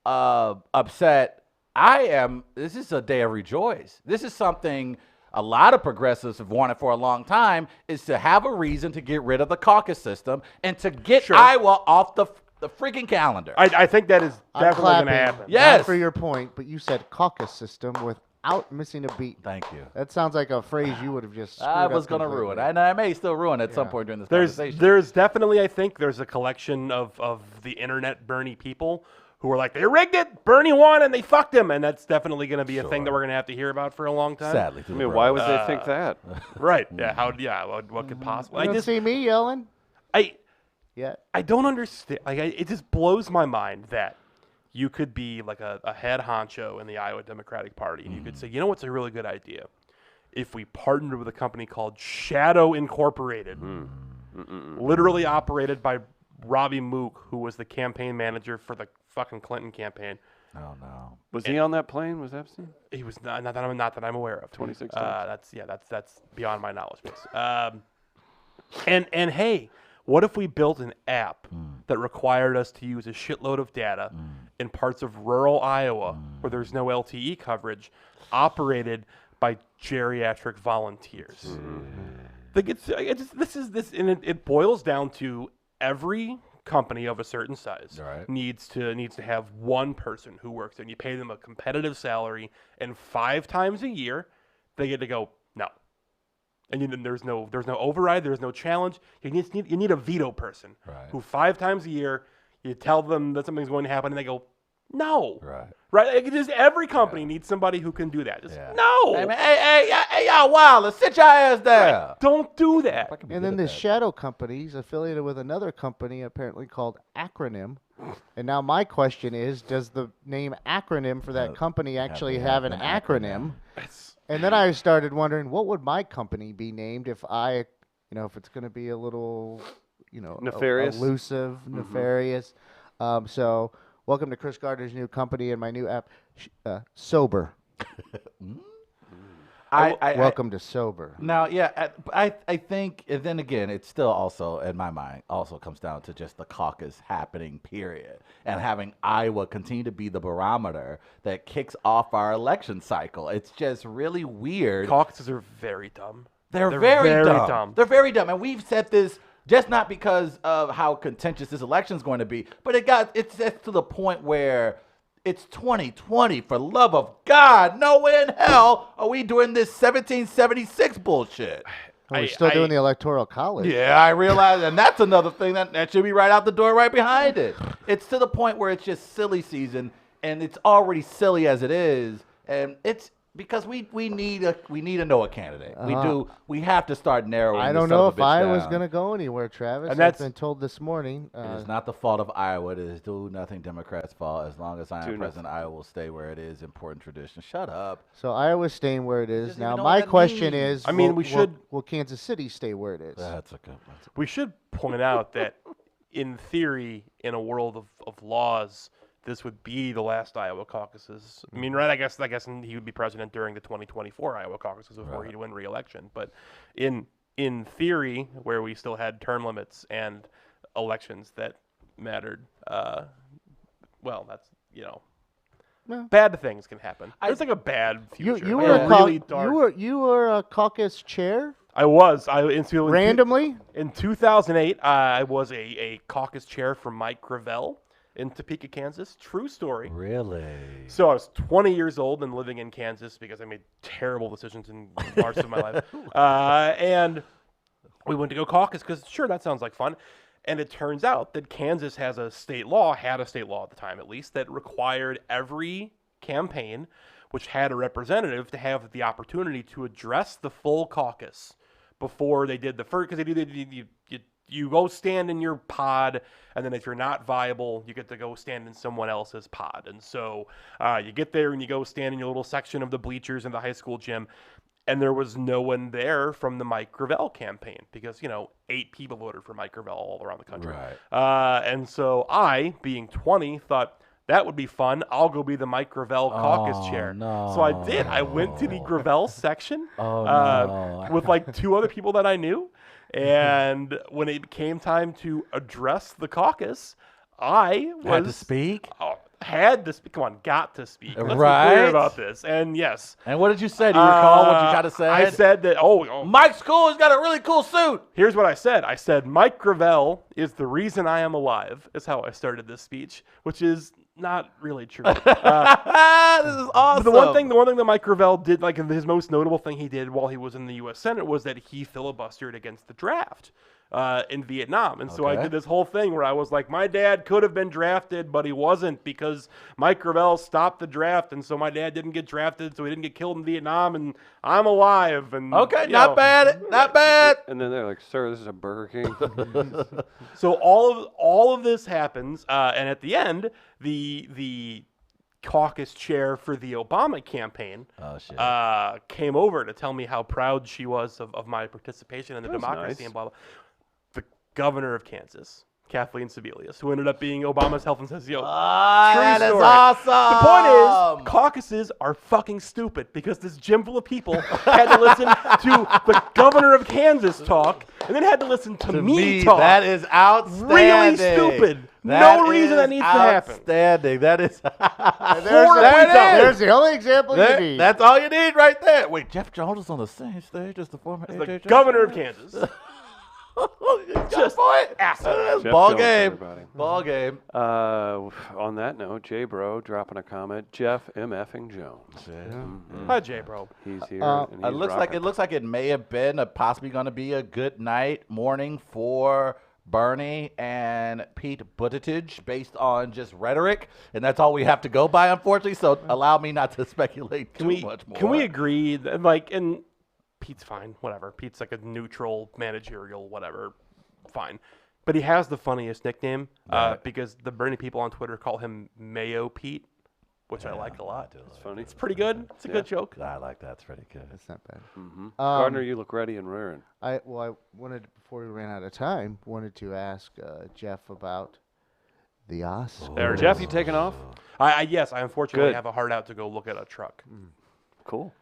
upset. I am. This is a day of rejoice. This is something a lot of progressives have wanted for a long time, is to have a reason to get rid of the caucus system and to get Sure. Iowa off the freaking calendar. I think that is I'm definitely going to clapping. happen. Yes. Not for your point, but you said caucus system without missing a beat. Thank you. That sounds like a phrase you would have just screwed I up was going to ruin completely. it, and I may still ruin it at some point during this conversation. There's definitely, I think, there's a collection of the internet Bernie people who are like, they rigged it, Bernie won, and they fucked him, and that's definitely going to be a thing that we're going to have to hear about for a long time. Sadly, I mean, why would they think that? Right? Yeah. What could possibly? You don't see me yelling I yet. don't understand. It just blows my mind that you could be like a head honcho in the Iowa Democratic Party, and you could say, you know what's a really good idea? If we partnered with a company called Shadow Incorporated, literally operated by Robbie Mook, who was the campaign manager for the fucking Clinton campaign. Oh no. Was he on that plane? Was Epstein? He was not that I'm aware of. 2016. That's beyond my knowledge base. And hey, what if we built an app that required us to use a shitload of data in parts of rural Iowa where there's no LTE coverage, operated by geriatric volunteers? Like it boils down to every company of a certain size Right. needs to have one person who works there, and you pay them a competitive salary, and 5 times a year they get to go no. And then there's no override, there's no challenge. You need a veto person Right. who 5 times a year you tell them that something's going to happen, and they go no. Right. Right? Like, just every company needs somebody who can do that. Just Yeah. no. Hey, man, hey, y'all wild. Sit your ass down. Don't do that. And then this shadow company is affiliated with another company apparently called Acronym. And now my question is, does the name Acronym for that company actually have an acronym? And then I started wondering, what would my company be named if if it's going to be a little, Nefarious? elusive, nefarious. So welcome to Chris Gardner's new company and my new app, Sober. Welcome to Sober. Now, yeah, I think, and then again, it's still also, in my mind, also comes down to just the caucus happening, period. And having Iowa continue to be the barometer that kicks off our election cycle. It's just really weird. Caucuses are very dumb. They're They're very, very dumb. dumb. They're very dumb. And we've said this just not because of how contentious this election is going to be, but it's to the point where it's 2020. For love of God, no way in hell are we doing this 1776 bullshit. We're still doing the Electoral College. Yeah, I realize, and that's another thing that should be right out the door right behind it. It's to the point where it's just silly season, and it's already silly as it is, and it's because we need to know a candidate. We have to start narrowing. I this don't son know of if a bitch Iowa's down. going to go anywhere, Travis. And I've that's- been told this morning. It is not the fault of Iowa. It is do nothing Democrats' fault. As long as I am Do president, Iowa will stay where it is. Important tradition. Shut up. So Iowa's staying where it is. doesn't Now, even know my what that question means. is, I mean, will Kansas City stay where it is? That's a good one. We should point out that, in theory, in a world of laws, this would be the last Iowa caucuses. I mean, right? I guess he would be president during the 2024 Iowa caucuses before he'd win re-election. But in theory, where we still had term limits and elections that mattered, well, that's bad things can happen. There's like a bad future. You like were a really dark. you were a caucus chair I was. Until randomly. in 2008, I was a caucus chair for Mike Gravel in Topeka, Kansas. True story. Really? So I was 20 years old and living in Kansas because I made terrible decisions in parts of my life. And we went to go caucus because, sure, that sounds like fun. And it turns out that Kansas had a state law at the time at least, that required every campaign which had a representative to have the opportunity to address the full caucus before they did the first, because you go stand in your pod, and then if you're not viable, you get to go stand in someone else's pod. And so you get there and you go stand in your little section of the bleachers in the high school gym, and there was no one there from the Mike Gravel campaign because, 8 people voted for Mike Gravel all around the country. Right. And so I, being 20, thought, that would be fun. I'll go be the Mike Gravel caucus chair. No. So I did. I went to the Gravel section No. with like 2 other people that I knew. And when it came time to address the caucus, I Had to speak? Had to speak. Come on, got to speak. Let's be Right. clear about this. And yes. And what did you say? Do you recall what you got to say? I said that, Mike's cool. He's got a really cool suit. here's what I said. I said, Mike Gravel is the reason I am alive, is how I started this speech, which is not really true. This is awesome. The one thing that Mike Gravel did, like his most notable thing he did while he was in the U.S. Senate, was that he filibustered against the draft in Vietnam. And so I Okay. did this whole thing where I was like, my dad could have been drafted, but he wasn't because Mike Gravel stopped the draft. And so my dad didn't get drafted, so he didn't get killed in Vietnam. And I'm alive. And Okay, you not know. bad. Not bad. And then they're like, "Sir, this is a Burger King." So all of this happens, and at the end, the caucus chair for the Obama campaign Oh, shit. came over to tell me how proud she was of my participation in the That was democracy nice. and blah blah. The governor of Kansas, Kathleen Sebelius, who ended up being Obama's health and safety. That is story. awesome. The point is, caucuses are fucking stupid because this gym full of people had to listen to the governor of Kansas talk and then had to listen to me talk. That is outstanding. Really stupid. No reason that needs to happen. Outstanding. That is. There's the only example you need. That's all you need right there. Wait, Jeff Jones is on the same stage as the former the AJ governor of Kansas. Just point. Asshole. Jeff Ball Jones, game. everybody. Ball game. On that note, Jay Bro dropping a comment. Jeff M. Effing Jones. Hi, Jay, bro. He's here. and It he's looks like it may have been possibly going to be a good morning for Bernie and Pete Buttigieg based on just rhetoric, and that's all we have to go by, unfortunately. So allow me not to speculate too much more. Can we agree that, and Pete's fine, whatever. Pete's like a neutral managerial, whatever, fine. But he has the funniest nickname because the Bernie people on Twitter call him Mayo Pete, which I like a lot. It's funny. It's pretty good. It's a good joke. I like that. It's pretty good. That's not bad. Gardner, you look ready and raring. I wanted, before we ran out of time, wanted to ask Jeff about the Oscars. There, Jeff, you taking off? Yes, I unfortunately Good. have a hard out to go look at a truck. Cool.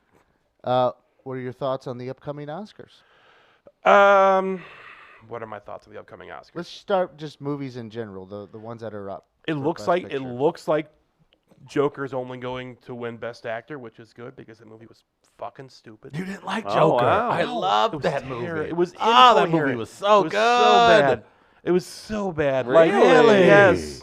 What are your thoughts on the upcoming Oscars? What are my thoughts on the upcoming Oscars? Let's start just movies in general, the ones that are up. It for looks Best like Picture. Joker's only going to win Best Actor, which is good because the movie was fucking stupid. You didn't like Oh, Joker. wow. I No, loved it was that terri- movie. It was that movie incoherent. was so It was good. so bad. It was so bad. Like, Really? yes.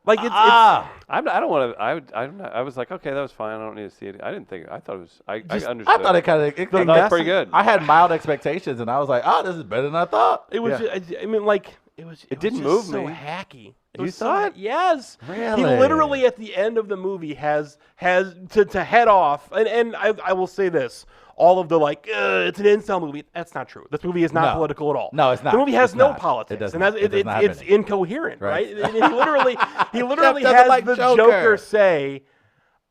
Like it's Ah. I don't want to. I was like, okay, that was fine. I don't need to see it. I didn't think. I thought it was. I Just- understood. I thought it kind of. I thought it was pretty good. I had mild expectations, and I was like, "Oh, this is better than I thought." it was. I mean, like it was. It didn't was just move so me. hacky. It You was so thought? yes. Really? He literally at the end of the movie has to head off, and I will say this. All of the it's an incel movie. That's not true. This movie is not No. political at all. No, it's not. The movie has It's no not. It politics, does and not. that's, It does not have it's any. incoherent, Right. right? And he literally doesn't has like the Joker. Joker say,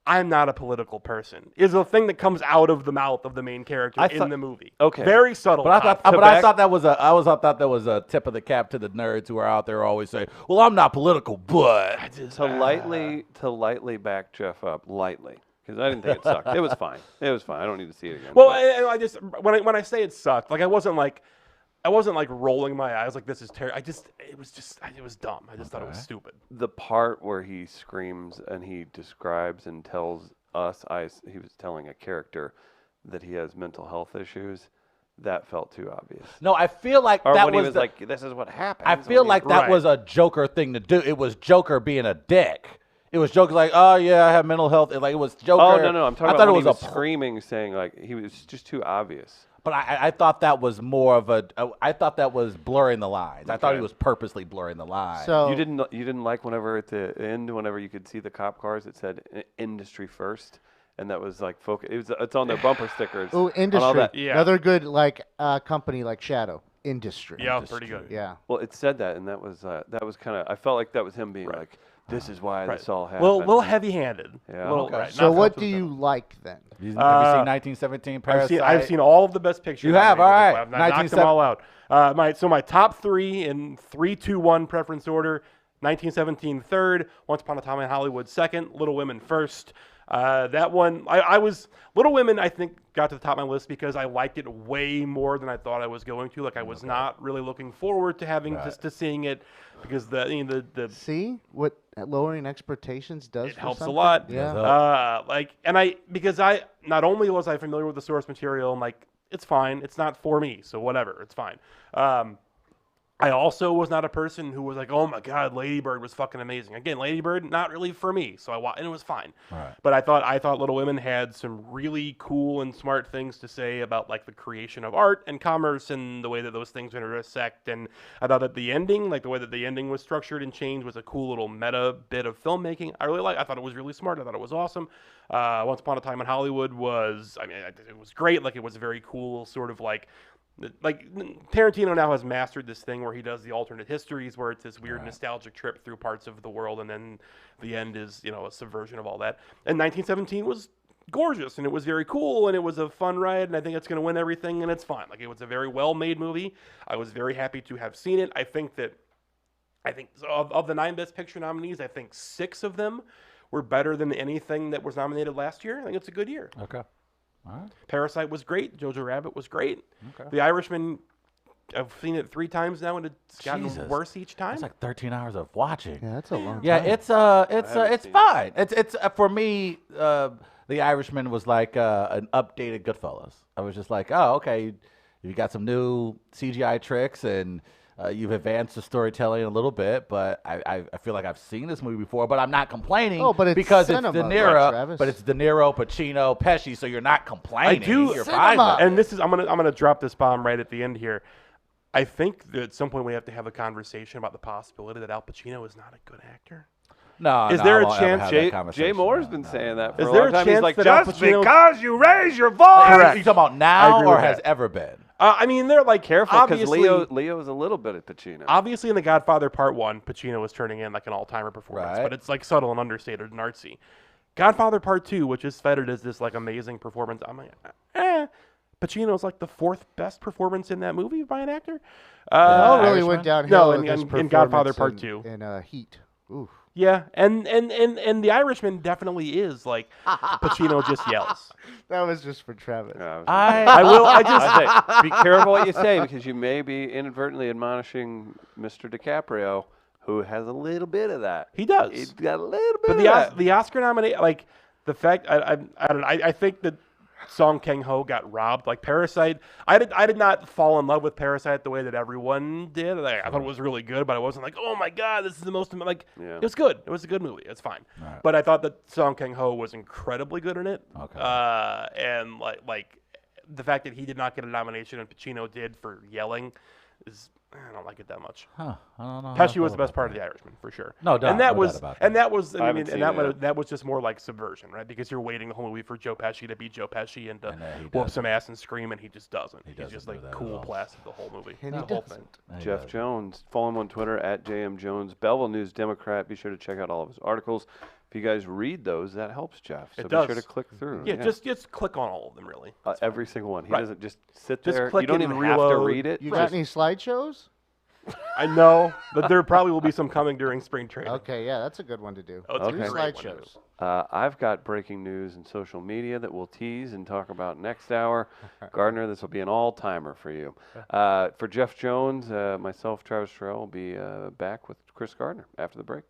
I'm not a political person is a thing that comes out of the mouth of the main character I in thought- the movie. Okay. Very subtle. But I thought, Todd. thought that was a tip of the cap to the nerds who are out there always saying, "Well, I'm not political, but." To lightly back Jeff up, lightly, because I didn't think it sucked. It was fine. It was fine. I don't need to see it again. Well, but- I just when I say it sucked, like I wasn't like rolling my eyes like this is terrible. It was dumb. I just thought it was stupid. the part where he screams and he describes and tells us, he was telling a character that he has mental health issues. That felt too obvious. No, I feel like Or that when he was was the- like, "This is what happens." I feel when like you-" that Right. was a Joker thing to do. It was Joker being a dick. It was Joker like, "Oh yeah, I have mental health." Like it was Joker. Oh no, I'm talking I about thought when it he was was a screaming, saying like he was just too obvious. But I thought that was more of a. I thought that was blurring the lines. I thought Okay. he was purposely blurring the lines. So You didn't like whenever at the end, whenever you could see the cop cars, it said "Industry First," and that was like focus. It's on their bumper stickers. oh, on all industry. that. Yeah. Another good company like Shadow Industry. Yeah, pretty good. Yeah. Well, it said that, and that was kind of. I felt like that was him being like, "This is why Right. this all happened." Well, little heavy-handed. Yeah. Little, Okay. right, So not what so do you like then? have you seen Uh, 1917 Parasite? I've seen all of the best pictures. You have? All right. I've knocked them all out. My top three in 3, 2, 1 preference order: 1917 third, Once Upon a Time in Hollywood second, Little Women first. That one, I was Little Women. I think got to the top of my list because I liked it way more than I thought I was going to. Like I was not really looking forward to having to seeing it because the See what lowering expectations does. it for helps a something? lot. Yeah. Because I not only was I familiar with the source material, I'm like, it's fine. It's not for me, so whatever. It's fine. I also was not a person who was like, oh my God, Lady Bird was fucking amazing. Again, Lady Bird, not really for me, so and it was fine. Right. But I thought Little Women had some really cool and smart things to say about like the creation of art and commerce and the way that those things intersect. And I thought that the ending, like the way that the ending was structured and changed, was a cool little meta bit of filmmaking. I thought it was really smart. I thought it was awesome. Once Upon a Time in Hollywood it was great. Like it was a very cool sort of like Tarantino now has mastered this thing where he does the alternate histories where it's this weird nostalgic trip through parts of the world and then the end is, a subversion of all that. And 1917 was gorgeous and it was very cool and it was a fun ride and I think it's going to win everything and it's fine. Like it was a very well-made movie. I was very happy to have seen it. I think of the 9 Best Picture nominees, I think 6 of them were better than anything that was nominated last year. I think it's a good year. Okay. All right. Parasite was great. Jojo Rabbit was great. Okay. The Irishman, I've seen it 3 times now, and it's gotten Jesus. worse each time. That's like 13 hours of watching. Yeah, that's a long Yeah, time. it's haven't seen fine. It's for me. The Irishman was like an updated Goodfellas. I was just like, oh, okay, you got some new CGI tricks and you've advanced the storytelling a little bit. But I feel like I've seen this movie before, but I'm not complaining. Oh, but it's because cinema, it's De right, Niro, Travis? but it's De Niro, Pacino, Pesci, so you're not complaining. You're Cinema. fine with it. and this is I'm gonna drop this bomb right at the end here. I think that at some point we have to have a conversation about the possibility that Al Pacino is not a good actor. No, Is no, there I a won't ever chance have Jay, that conversation. Jay Moore's No, been no, saying no. that for Is a there long a time. He's chance like, that Al just Pacino- because you raise your voice. Correct. You talking about I now agree or with has that. ever been? I mean, they're like Careful, because obviously, Leo is a little bit at Pacino. obviously in The Godfather Part 1, Pacino was turning in like an all-timer performance, Right. but it's like subtle and understated and artsy. Godfather Part 2, which is feted as this like amazing performance, I'm like, Pacino's like the 4th best performance in that movie by an actor. It all really Irishman? went downhill. No, with in this Godfather performance Part 2. in Heat. Oof. Yeah, and The Irishman definitely is like Pacino just yells. That was just for Travis. I say, be careful what you say because you may be inadvertently admonishing Mr. DiCaprio, who has a little bit of that. He does. He's got a little bit But of the that. the Oscar nomination, like the fact I don't know. I think that Song Kang-ho got robbed. Like Parasite, I did not fall in love with Parasite the way that everyone did. Like, I thought it was really good, but I wasn't like, oh my god, this is the most like. Yeah. It was good. It was a good movie. It's fine. Right. But I thought that Song Kang-ho was incredibly good in it. Okay. And like the fact that he did not get a nomination and Pacino did for yelling is. I don't like it that much. Huh, I don't know. how I Pesci feel was the best about part of that. The Irishman for sure. No doubt, and that no was doubt about and that. that was I haven't seen it. that was just more like subversion, right? Because you're waiting the whole movie for Joe Pesci to be Joe Pesci and to And, he whoop doesn't. some ass and scream, and he just doesn't. He He's doesn't just do like that at cool, all. placid the whole movie. And the he whole doesn't. thing. He Jeff does. Jones. Follow him on Twitter at JM Jones. Belleville News Democrat. Be sure to check out all of his articles. If if you guys read those, that helps Jeff. So It be sure does. to click through. Yeah, just click on all of them, really. every single one. He Right. doesn't just sit Just there. click You don't it even and have to reload. read it. You Just- got any slideshows? I know, but there probably will be some coming during spring training. Okay, yeah, that's a good one to do. Oh, it's a Okay. great one to do. Slideshows. I've got breaking news and social media that we'll tease and talk about next hour. Gardner, this will be an all-timer for you. For Jeff Jones, myself, Travis Terrell, will be back with Chris Gardner after the break.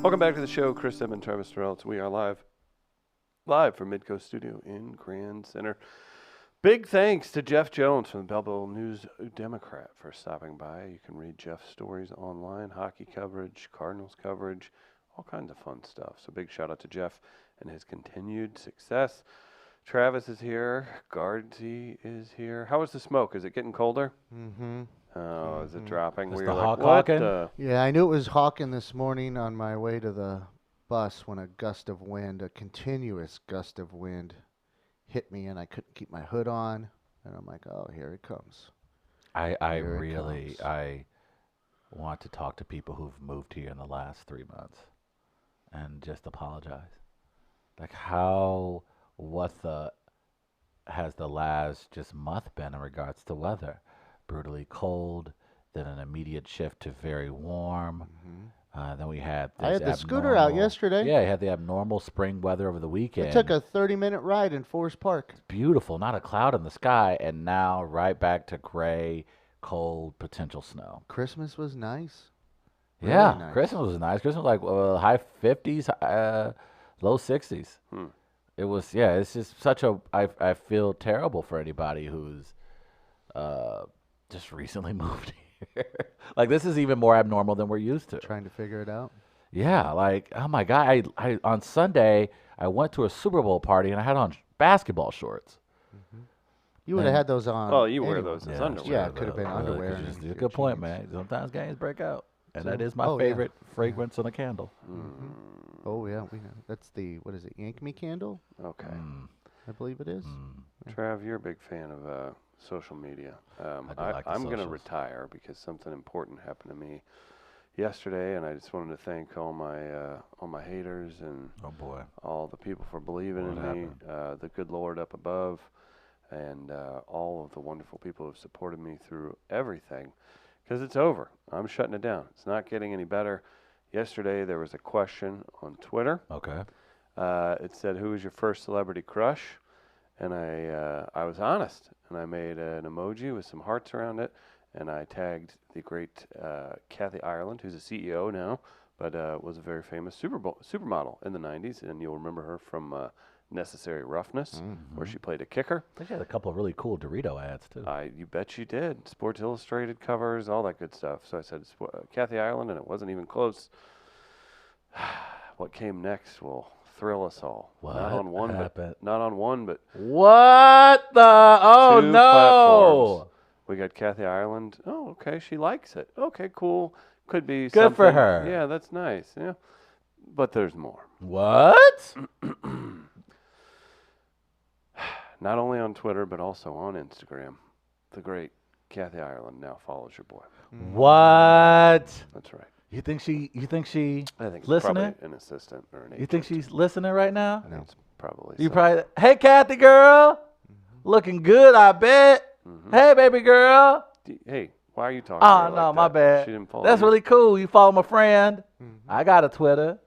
Welcome back to the show. Chris Edmond, Travis Terrell. We are live from Midcoast Studio in Grand Center. Big thanks to Jeff Jones from the Belleville News Democrat for stopping by. You can read Jeff's stories online, hockey coverage, Cardinals coverage, all kinds of fun stuff. So big shout out to Jeff and his continued success. Travis is here. Guardsy is here. How is the smoke? Is it getting colder? Mm-hmm. Oh, is it dropping? Is We the were like, hawk what hawking? the- Yeah, I knew it was hawking this morning on my way to the bus when a gust of wind, a continuous gust of wind, hit me, and I couldn't keep my hood on. And I'm like, oh, here it comes. I Here it really comes. I want to talk to people who've moved here in the last 3 months and just apologize. Like has the last just month been in regards to weather? Brutally cold, then an immediate shift to very warm. Then we had I had this the scooter out abnormal- yesterday. Yeah, I had the abnormal spring weather over the weekend. I took a 30-minute ride in Forest Park. Beautiful, not a cloud in the sky, and now right back to gray, cold, potential snow. Christmas was nice. Really Yeah, nice. Christmas was nice. Christmas was like high 50s, low 60s. It was, yeah, it's just such a, I feel terrible for anybody who's just recently moved here. Like, this is even more abnormal than we're used to. Trying to figure it out. Yeah, like, oh my God, I on Sunday, I went to a Super Bowl party and I had on basketball shorts. You would have And- had those on. Well, you wear anyway. those as underwear. Yeah, it could have been underwear. Just underneath a your good point, jeans. man. Sometimes games break out. And that So- is my oh, yeah. favorite fragrance on a candle. Oh yeah, we know. That's the what is it? Yank Me candle, Okay. I believe it is. Trav, you're a big fan of social media. I do like the I'm going to socials. retire because something important happened to me yesterday, and I just wanted to thank all my haters and Oh boy. all the people for believing What in me, the good Lord up above, and all of the wonderful people who have supported me through everything. Because it's over. I'm shutting it down. It's not getting any better. Yesterday there was a question on Twitter. Okay. It said, "Who was your first celebrity crush?" And I was honest, and I made an emoji with some hearts around it, and I tagged the great Kathy Ireland, who's a CEO now, but was a very famous supermodel in the '90s, and you'll remember her from Necessary Roughness, where she played a kicker. I think she had a couple of really cool Dorito ads too. You bet she did. Sports Illustrated covers, all that good stuff. So I said, Kathy Ireland, and it wasn't even close. What came next will thrill us all. What Not on one, happened? but not on one, but What the? Oh two no! platforms. We got Kathy Ireland. Oh, okay, she likes it. Okay, cool. Could be Good for something- her. Yeah, that's nice. Yeah, but there's more. What? Not only on Twitter, but also on Instagram. The great Kathy Ireland now follows your boy. What? That's right. You think she? I think it's Listening? probably an assistant or an agent. You think she's listening right now? I think it's probably. You some- probably. Hey, Kathy girl, looking good, I bet. Hey, baby girl. Hey, why are you talking? Oh to her no, like my that? bad. She didn't follow That's you. really cool. You follow my friend. I got a Twitter.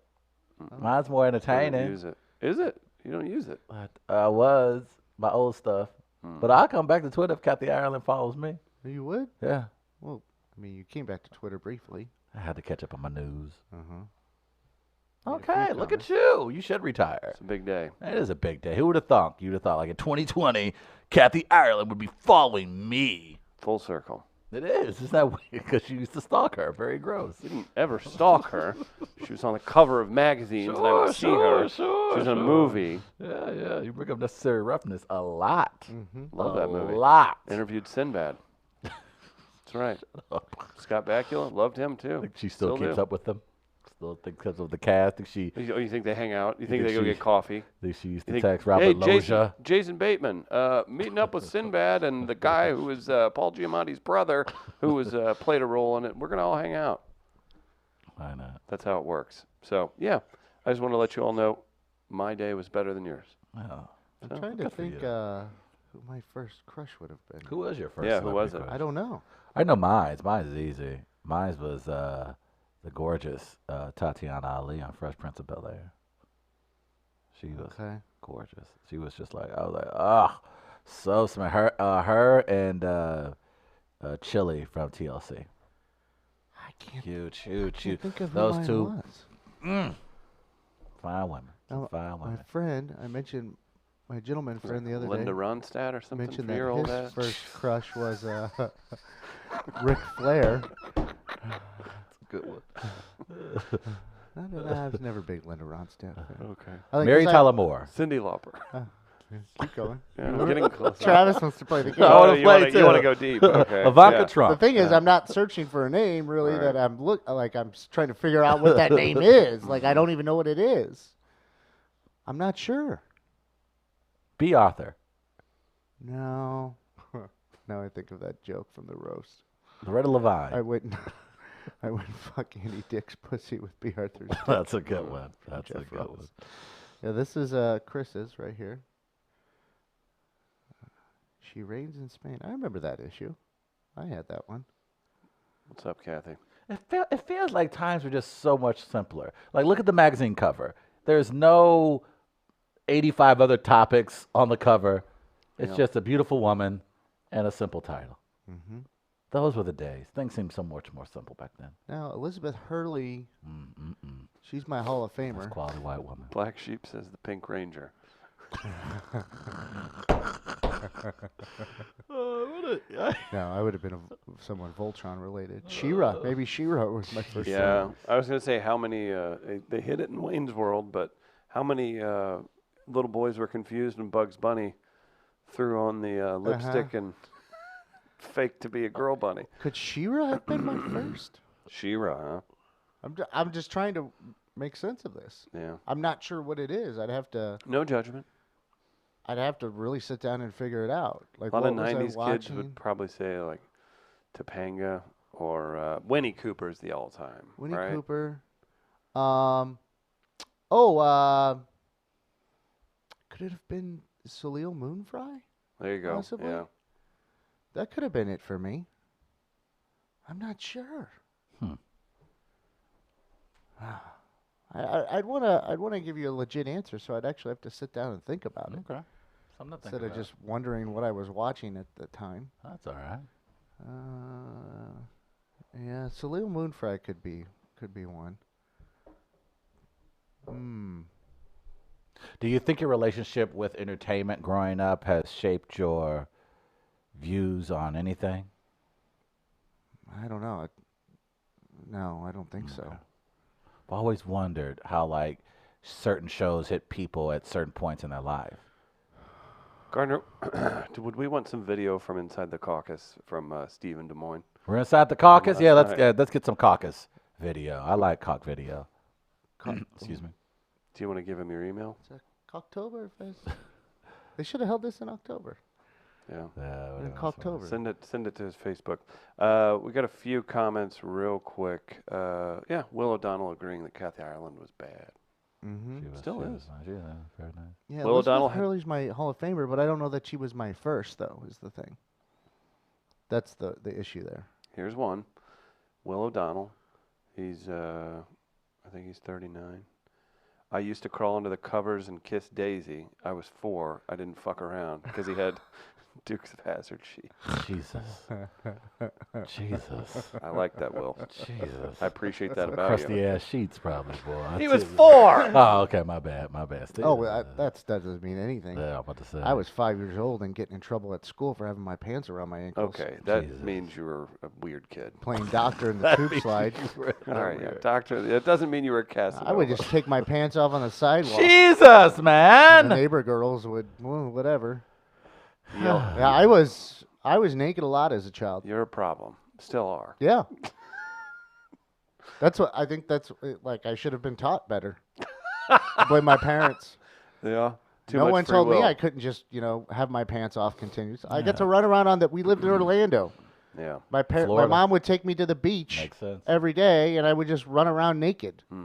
Mine's more You don't entertaining. use it. Is it? You don't use it. But I was my old stuff. But I'll come back to Twitter if Kathy Ireland follows me. You would? Yeah. Well, I mean, you came back to Twitter briefly. I had to catch up on my news. Uh-huh. Okay, look at you. You should retire. It's a big day. It is a big day. Who would have thought? You'd have thought, like in 2020, Kathy Ireland would be following me. Full circle. It is. Isn't that weird? Because you used to stalk her. Very gross. Didn't ever stalk her. She was on the cover of magazines, and I would see her. She was in a movie. Yeah, yeah. You bring up Necessary Roughness a lot. Love that movie. A lot. Interviewed Sinbad. That's right. Scott Bakula loved him too. Like she still keeps do. up with them. Still think because of the cast. Think she? You think they hang out? You think think they go she- get coffee? Think she used You to think, text Robert hey, Loggia? Jason Bateman, meeting up with Sinbad and the guy who was Paul Giamatti's brother, who was played a role in it. We're gonna all hang out. Why not? That's how it works. So yeah, I just want to let you all know, my day was better than yours. Oh. I'm trying to good for think you. who my first crush would have been. Who was your first? Yeah, who was celebrity it? crush? I don't know. I know mine. Mine is easy. Mine was the gorgeous Tatiana Ali on Fresh Prince of Bel-Air. She was Okay. gorgeous. She was just like, I was like, oh, so smart. Her and Chili from TLC. I can't, Huge, huge, can't huge. think of who Those mine two. was. Fine women. Now, Fine my women. friend, I mentioned my gentleman friend the other Linda day Ronstadt or something mentioned for that your old his ass. first crush was Ric Flair. Good one. I was never a big Linda Ronstadt fan. Okay. I think Mary 'cause Tyler Moore. Cindy Lauper. Keep going. Yeah, I'm getting close. Travis wants to play the game. I wanna you play wanna- you want to too. go deep. Okay. Ivanka yeah. Trump. The thing is, I'm not searching for a name really. Right. That I'm trying to figure out what that name is. Like I don't even know what it is. I'm not sure. B. Arthur. No. Now I think of that joke from the roast. Loretta Levine. I wouldn't. I wouldn't fuck Andy Dick's pussy with B. Arthur's. dick. That's a good one. That's a Jeff good Ross. one. Yeah, this is Chris's right here. She reigns in Spain. I remember that issue. I had that one. What's up, Kathy? It feels like times were just so much simpler. Like, look at the magazine cover. There's no 85 other topics on the cover. It's Yeah. just a beautiful woman and a simple title. Mm-hmm. Those were the days. Things seemed so much more simple back then. Now Elizabeth Hurley, Mm-mm-mm. she's my Hall of That's Famer. quality white woman. Black Sheep says the Pink Ranger. No, I would have been someone Voltron related. She-Ra, maybe She-Ra was my first. Yeah, I was gonna say how many they hit it in Wayne's World, but how many little boys were confused when Bugs Bunny threw on the lipstick and faked to be a girl bunny? Could She-Ra have been my first? She-Ra, huh? I'm just trying to make sense of this. Yeah. I'm not sure what it is. I'd have to really sit down and figure it out. Like A lot what of was I '90s kids watching? would probably say like Topanga or Winnie Cooper's the all-time. Winnie right? Cooper. Could it have been Salil Moonfry? There you go. Possibly. Yeah. That could have been it for me. I'm not sure. I'd wanna give you a legit answer, so I'd actually have to sit down and think about it Okay. Something to think instead of about. just wondering what I was watching at the time. That's all right. Yeah, Salil Moonfry could be one. Do you think your relationship with entertainment growing up has shaped your views on anything? I don't know. No, I don't think so. I've always wondered how like certain shows hit people at certain points in their life. Gardner, would we want some video from inside the caucus from Steve in Des Moines? We're inside the caucus. Yeah, last night. let's get some caucus video. I like caucus video. Excuse me. Do you want to give him your email? It's Octoberfest. They should have held this in October. Yeah. In October. Send it to his Facebook. We got a few comments real quick. Yeah, Will O'Donnell agreeing that Kathy Ireland was bad. Mm-hmm. Still is. Very nice. Yeah, Will Elizabeth O'Donnell Hurley's my Hall of Famer, but I don't know that she was my first, though, is the thing. That's the issue there. Here's one. Will O'Donnell. He's I think he's 39. I used to crawl under the covers and kiss Daisy. I was 4. I didn't fuck around because he had Dukes of Hazzard sheet. Jesus. Jesus. I like that, Will. Jesus. I appreciate that about Crusty you. ass sheets, probably, boy. He was 4. Oh, okay. My bad. Still, Oh, well, that doesn't mean anything. Yeah, I'm about to say. I was 5 years old and getting in trouble at school for having my pants around my ankles. Okay, that Jesus. means you were a weird kid. Playing doctor in the tube slide. All right, yeah, doctor. It doesn't mean you were a Casanova. I would just take my pants off on the sidewalk. Jesus, The man. neighbor girls would, well, whatever. Yell. Yeah, I was naked a lot as a child. You're a problem. Still are. Yeah. That's what I think. Like I should have been taught better. I blame my parents. Yeah. Too No much one free told me will. I couldn't just have my pants off continuously. I got to run around on that. We lived in Orlando. Yeah. My Florida. mom would take me to the beach Makes sense. every day, and I would just run around naked. I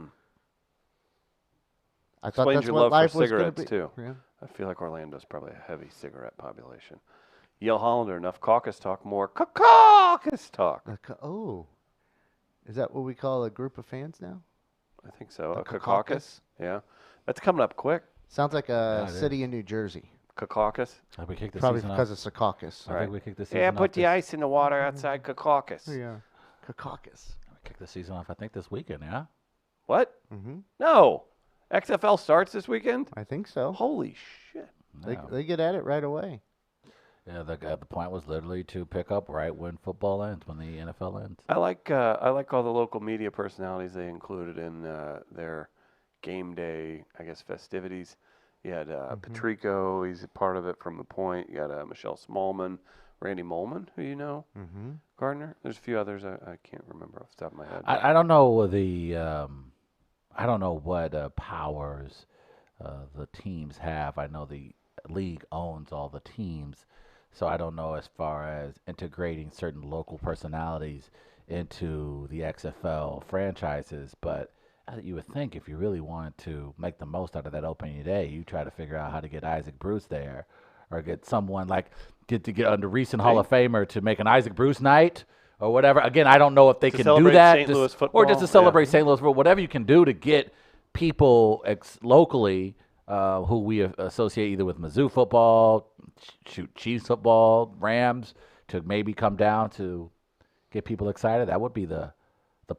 thought Explains that's your what love life for was going to cigarettes be. too. Yeah. I feel like Orlando's probably a heavy cigarette population. Yale Hollander, enough caucus talk, more caucus talk. Oh, is that what we call a group of fans now? I think so. A A caucus. caucus? Yeah. That's coming up quick. Sounds like a it city in New Jersey. Caucus. Have we kicked the Probably season because off? it's a caucus. I think we kicked the season Yeah, off. put the this- ice in the water outside caucus. Yeah. Caucus. We kicked the season off, I think, this weekend, yeah? What? Mm-hmm. No. XFL starts this weekend? I think so. Holy shit. They get at it right away. Yeah, the point was literally to pick up right when football ends, when the NFL ends. I like all the local media personalities they included in their game day, I guess, festivities. You had Patrico, he's a part of it from The Point. You got Michelle Smallman, Randy Molman, who you know, Mm-hmm. Gardner. There's a few others I can't remember off the top of my head. I don't know I don't know what powers the teams have. I know the league owns all the teams, so I don't know as far as integrating certain local personalities into the XFL franchises. But you would think if you really wanted to make the most out of that opening day, you try to figure out how to get Isaac Bruce there, or get someone like get under recent Hall of Famer to make an Isaac Bruce night. Or whatever. Again, I don't know if they can do celebrate that, St. Louis or just football, to celebrate St. Louis football. Whatever you can do to get people locally who we associate either with Mizzou football, Chiefs football, Rams, to maybe come down to get people excited. That would be the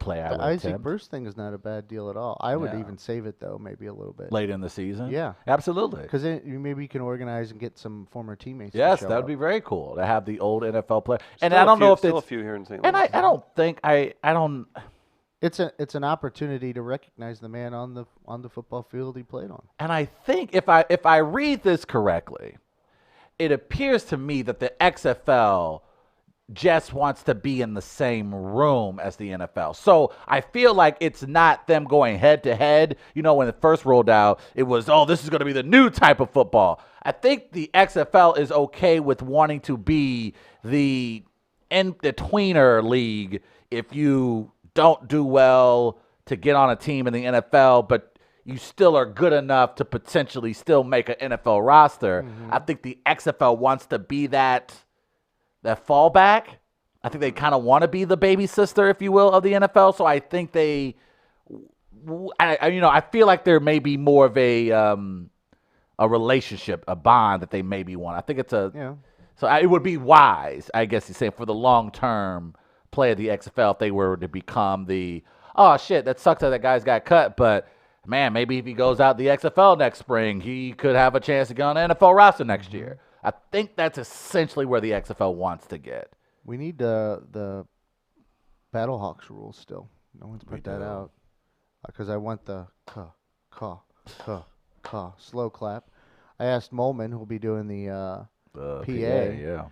play I The would Isaac attempt. Bruce thing is not a bad deal at all. I would Yeah. even save it though, maybe a little bit. Late in the season. Yeah. Absolutely. Because maybe you can organize and get some former teammates. Yes, to show that would up. be very cool to have the old NFL player. And Still I a don't few- know if still it's a few here in St. Louis. and I don't think I don't. It's an opportunity to recognize the man on the football field he played on. And I think if I read this correctly, it appears to me that the XFL just wants to be in the same room as the NFL. So I feel like it's not them going head to head. You know, when it first rolled out, it was, oh, this is going to be the new type of football. I think the XFL is okay with wanting to be the tweener league if you don't do well to get on a team in the NFL, but you still are good enough to potentially still make an NFL roster. I think the XFL wants to be that fallback. I think they kind of want to be the baby sister, if you will, of the NFL. So I think I feel like there may be more of a relationship, a bond that they maybe want. I think it's it would be wise, I guess you're saying, for the long-term play of the XFL if they were to become oh, shit, that sucks that guy's got cut, but, man, maybe if he goes out the XFL next spring, he could have a chance to get on the NFL roster next year. I think that's essentially where the XFL wants to get. We need the Battlehawks rules still. No one's put that out. Because I want the slow clap. I asked Molman, who'll be doing the PA, yeah.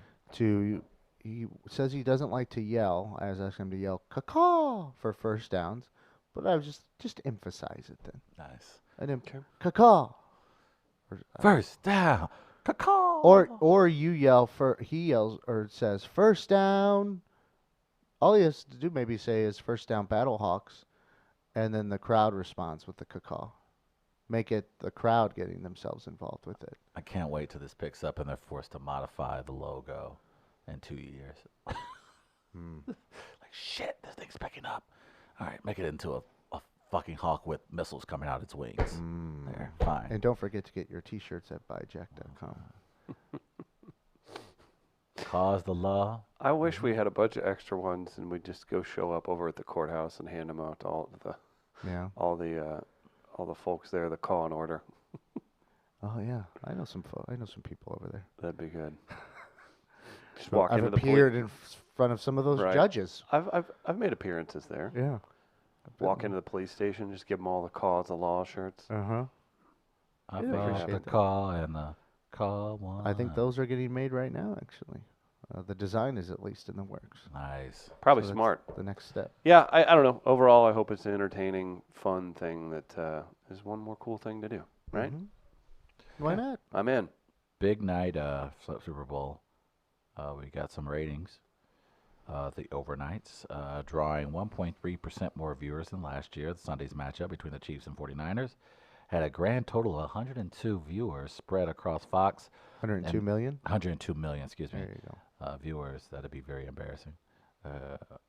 he says he doesn't like to yell. I was asking him to yell caw for first downs, but I was just emphasize it then. Nice. And then caw. First down. Caw. Or you yell he yells or says first down. All he has to do maybe say is first down Battlehawks, and then the crowd responds with the caw. Make it the crowd getting themselves involved with it. I can't wait till this picks up and they're forced to modify the logo in 2 years. Like, shit, this thing's picking up. All right, make it into a fucking hawk with missiles coming out its wings. There, fine. And don't forget to get your T-shirts at buyjack.com. Cause the law. I wish we had a bunch of extra ones and we'd just go show up over at the courthouse and hand them out to all the folks there, the call and order. Oh yeah, I know some people over there. That'd be good. Just walk I've into the appeared in front of some of those Right. judges. I've made appearances there. Yeah. Walk into the police station, just give them all the cause of law shirts. Uh-huh. I Yeah, found appreciate the that. call and the call one. I think those are getting made right now, actually. The design is at least in the works. Nice. Probably So that's smart. The next step. Yeah, I don't know. Overall, I hope it's an entertaining, fun thing that is one more cool thing to do. Right? Mhm. Why not? I'm in. Big night, Super Bowl. We got some ratings. The overnights, drawing 1.3% more viewers than last year. The Sunday's matchup between the Chiefs and 49ers had a grand total of 102 viewers spread across Fox. 102 million? 102 million, excuse me. There you go. Viewers. That'd be very embarrassing.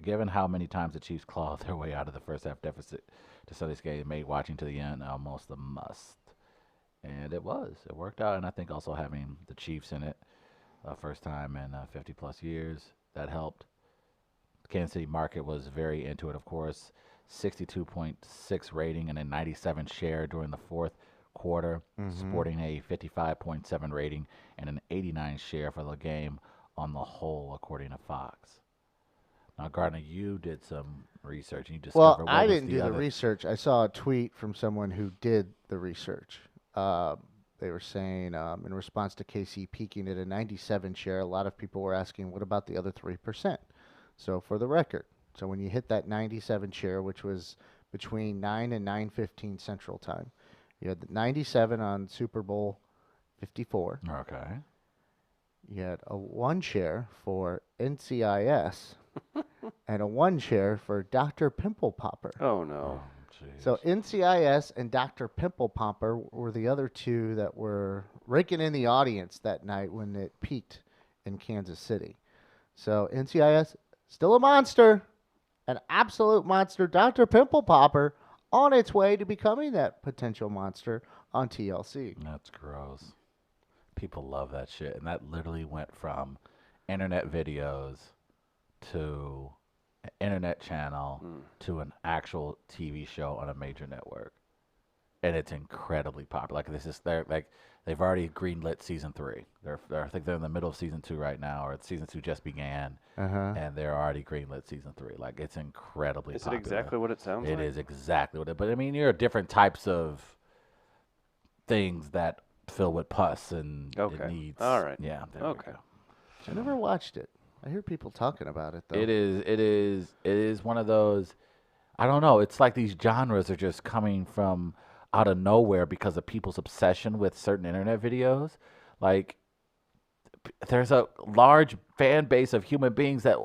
Given how many times the Chiefs clawed their way out of the first half deficit to Sunday's game, it made watching to the end almost a must. And it was. It worked out. And I think also having the Chiefs in it, first time in 50-plus years, that helped. The Kansas City market was very into it, of course. 62.6 rating and a 97 share during the fourth quarter, sporting a 55.7 rating and an 89 share for the game on the whole, according to Fox. Now, Gardner, you did some research and you discovered Well, what I was didn't do the other- research. I saw a tweet from someone who did the research. They were saying in response to KC peaking at a 97 share, a lot of people were asking, what about the other 3%? So for the record, so when you hit that 97 share, which was between 9 and 9:15 Central Time, you had the 97 on Super Bowl 54. Okay. You had a 1 share for NCIS and a 1 share for Dr. Pimple Popper. Oh no. Jeez. So NCIS and Dr. Pimple Popper were the other two that were raking in the audience that night when it peaked in Kansas City. So NCIS, still a monster, an absolute monster. Dr. Pimple Popper on its way to becoming that potential monster on TLC. That's gross. People love that shit. And that literally went from internet videos to an internet channel to an actual TV show on a major network. And it's incredibly popular. They've already greenlit season 3. I think they're in the middle of season 2 right now, or season 2 just began, and they're already greenlit season 3. Like, it's incredibly Is it popular. exactly what it sounds like? It is exactly what it. But I mean, there are different types of things that fill with pus and Okay. it needs. All right. Yeah. there we Okay. go. I never watched it. I hear people talking about it, though. It is one of those. I don't know. It's like these genres are just coming from out of nowhere because of people's obsession with certain internet videos. Like, there's a large fan base of human beings that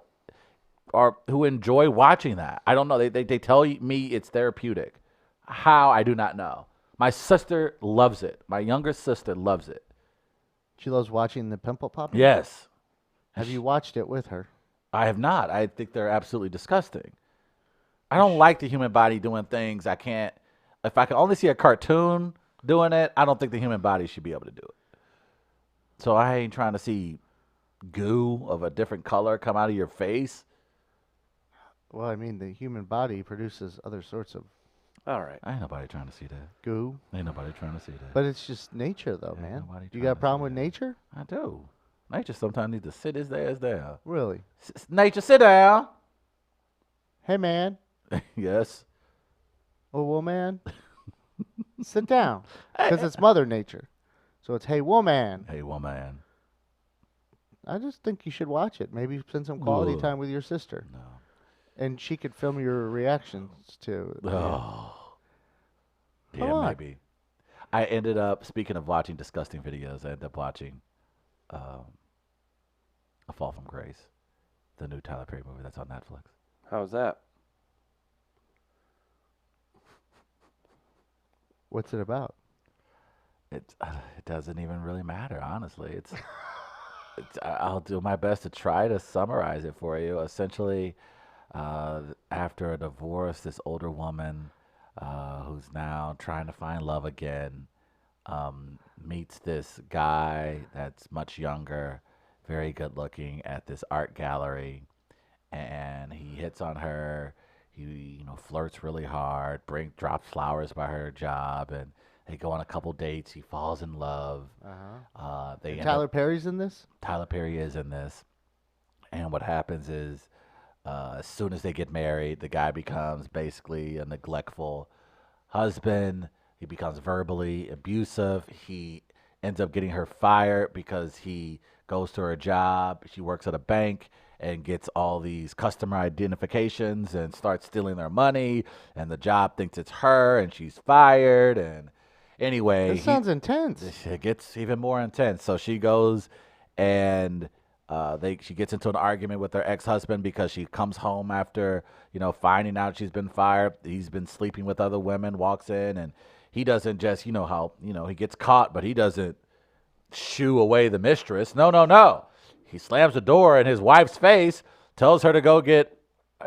who enjoy watching that. I don't know. They tell me it's therapeutic. How, I do not know. My sister loves it. My younger sister loves it. She loves watching the Pimple Popper? Yes. Have you watched it with her? I have not. I think they're absolutely disgusting. I don't like the human body doing things I can't. If I can only see a cartoon doing it, I don't think the human body should be able to do it. So I ain't trying to see goo of a different color come out of your face. Well, I mean, the human body produces other sorts of All right. Ain't nobody trying to see that. goo. Ain't nobody trying to see that. But it's just nature, though, Ain't man. nobody You trying got a to problem see with that. nature? I do. Nature sometimes needs to sit his ass down. Really? Nature, sit down. Hey, man. Yes. Oh, well, man. Sit down. Because it's Mother Nature. So it's, hey, woman. Hey, woman. I just think you should watch it. Maybe spend some quality Ugh. time with your sister. No. And she could film your reactions to it. Oh. Come Yeah, on. maybe. I ended up, speaking of watching disgusting videos, I ended up watching A Fall from Grace, the new Tyler Perry movie that's on Netflix. How's that? What's it about? It doesn't even really matter, honestly. I'll do my best to try to summarize it for you. Essentially, after a divorce, this older woman who's now trying to find love again meets this guy that's much younger, very good looking, at this art gallery, and he hits on her. He flirts really hard, drops flowers by her job, and they go on a couple dates. He falls in love. They end up- Tyler Perry's in this? Tyler Perry is in this. And what happens is, as soon as they get married, the guy becomes basically a neglectful husband. He becomes verbally abusive. He ends up getting her fired because he goes to her job. She works at a bank and gets all these customer identifications and starts stealing their money. And the job thinks it's her, and she's fired. And anyway, This sounds intense. it gets even more intense. So she goes and she gets into an argument with her ex-husband because she comes home after, finding out she's been fired. He's been sleeping with other women, walks in, and he doesn't just, he gets caught, but he doesn't shoo away the mistress. No. He slams the door in his wife's face, tells her to go get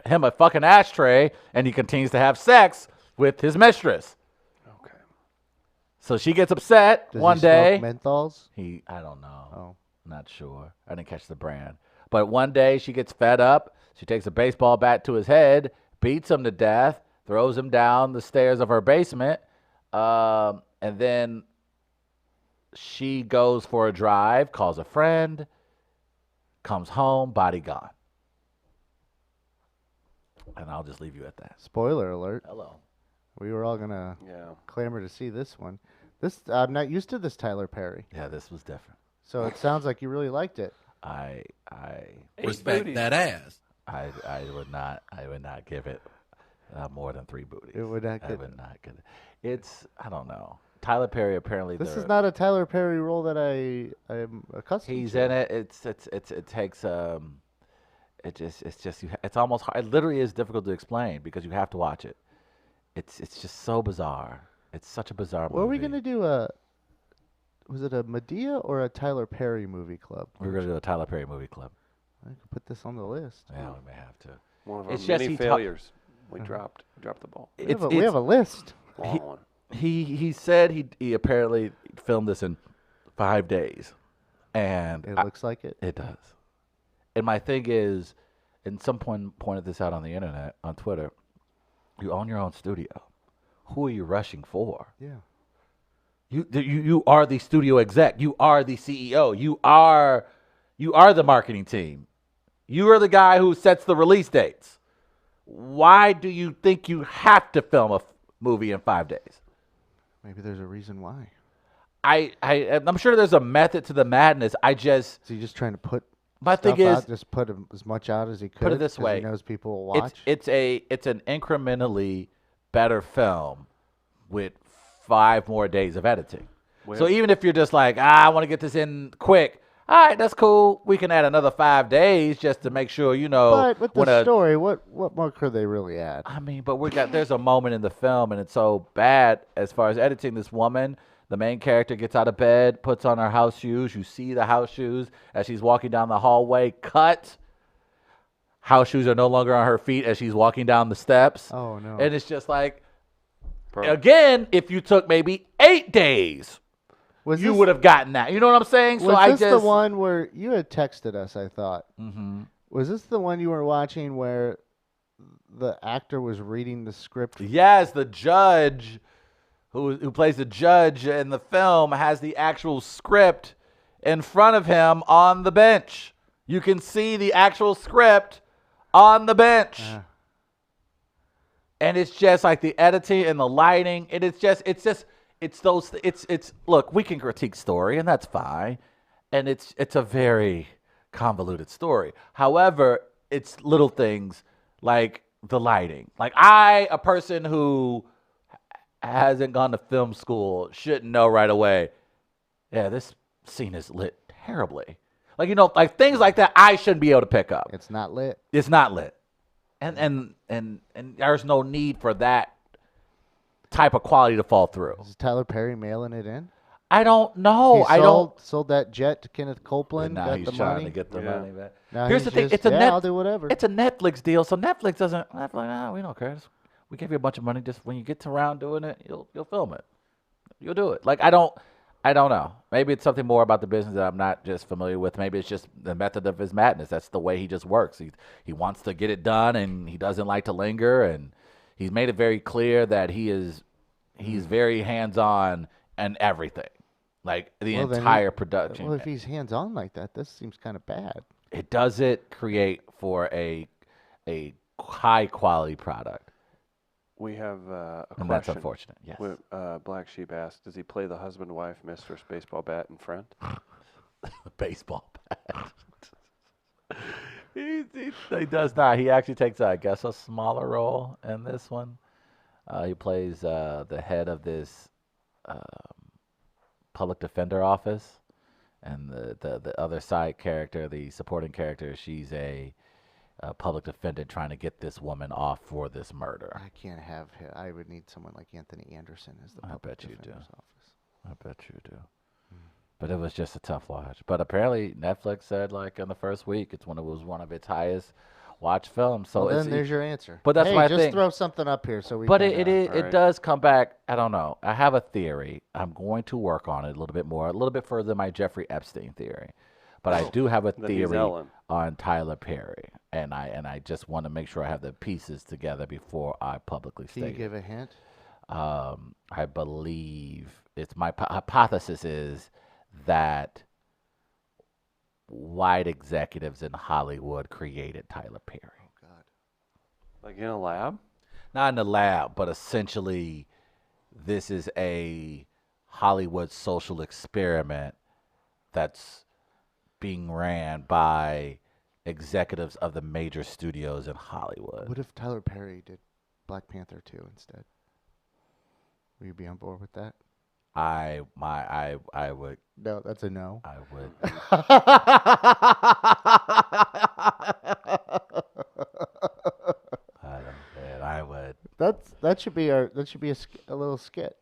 him a fucking ashtray, and he continues to have sex with his mistress. Okay. So she gets upset Does one he day. smoke menthols? I don't know. Oh. Not sure. I didn't catch the brand. But one day she gets fed up. She takes a baseball bat to his head, beats him to death, throws him down the stairs of her basement, and then she goes for a drive, calls a friend, comes home, body gone. And I'll just leave you at that. Spoiler alert. Hello. We were all gonna Yeah. clamor to see this one. I'm not used to this Tyler Perry, Yeah, this was different. so it sounds like you really liked it. I Respect booties. that ass. would not give it more than 3 booties. It would not I get- would not get it. It's, I don't know. Tyler Perry apparently. This is not a Tyler Perry role that I'm accustomed He's to. in it. It takes it's almost hard. It literally is difficult to explain because you have to watch it. It's just so bizarre. It's such a bizarre movie. Were we gonna do was it a Medea or a Tyler Perry movie club? We were gonna do a Tyler Perry movie club. I could put this on the list. Yeah, we may have to. One of our It's just many he ta- failures. We dropped the ball. We have a list. Long one. He said he apparently filmed this in 5 days, and It looks like it. it does. And my thing is, and someone pointed this out on the internet, on Twitter, you own your own studio. Who are you rushing for? Yeah. You are the studio exec. You are the CEO. You are the marketing team. You are the guy who sets the release dates. Why do you think you have to film a movie in 5 days? Maybe there's a reason why. I'm sure there's a method to the madness. Is he just trying to put My stuff thing is, out, just put as much out as he could? Put it this 'cause way. he knows people will watch. it's an incrementally better film with 5 more days of editing. So even if you're just like, I want to get this in quick, all right, that's cool. We can add another 5 days just to make sure, But with when the a- story, what more could they really add? I mean, but there's a moment in the film, and it's so bad as far as editing. This woman, the main character, gets out of bed, puts on her house shoes. You see the house shoes as she's walking down the hallway. Cut. House shoes are no longer on her feet as she's walking down the steps. Oh no. And it's just like, Bro. again, if you took maybe 8 days, Was you this- would have gotten that. You know what I'm saying? Was this the one where you had texted us? I thought. Mhm. Was this the one you were watching where the actor was reading the script? Yes, the judge who plays the judge in the film has the actual script in front of him on the bench. You can see the actual script on the bench. And it's just like the editing and the lighting, and look, we can critique story, and that's fine. And it's a very convoluted story. However, it's little things like the lighting. Like a person who hasn't gone to film school shouldn't know right away, yeah, this scene is lit terribly. Like, like things like that I shouldn't be able to pick up. It's not lit. It's not lit. And there's no need for that type of quality to fall through. Is Tyler Perry mailing it in? I don't know. He sold that jet to Kenneth Copeland. Now got he's the trying money. to get the Yeah. money back. Now Here's he's the thing. just, It's a I'll do whatever. It's a Netflix deal, so Netflix doesn't. Netflix, nah, we don't care. We give you a bunch of money. Just when you get around doing it, you'll film it. You'll do it. Like I don't know. Maybe it's something more about the business that I'm not just familiar with. Maybe it's just the method of his madness. That's the way he just works. He wants to get it done, and he doesn't like to linger. And he's made it very clear that he's very hands-on and everything, like the Well, then entire production. Well, if he's hands on like that, this seems kind of bad. It doesn't create for a high quality product, We have a and question. that's unfortunate. Yes. Black Sheep asked, does he play the husband, wife, mistress, baseball bat, and friend? Baseball bat. he does not. He actually takes, I guess, a smaller role in this one. He plays the head of this public defender office, and the other side character, the supporting character, she's a public defendant trying to get this woman off for this murder. I can't have him. I would need someone like Anthony Anderson as the I public bet you do. defender's office. I bet you do. But it was just a tough watch. But apparently Netflix said like in the first week it was one of its highest watched films. So Well, it's then there's your answer. but that's hey, my just thing. throw something up here so we. But can, it Alright. does come back. I don't know. I have a theory. I'm going to work on it a little bit more, a little bit further than my Jeffrey Epstein theory. But I do have a That he's theory Ellen. on Tyler Perry, and I just want to make sure I have the pieces together before I publicly Can you state it. give a hint? I believe it's my hypothesis is that white executives in Hollywood created Tyler Perry. Oh God. Like in a lab? Not in the lab, but essentially this is a Hollywood social experiment that's being ran by executives of the major studios in Hollywood. What if Tyler Perry did Black Panther 2 instead? Will you be on board with that? I would No, that's a no. I would I would That should be a little skit.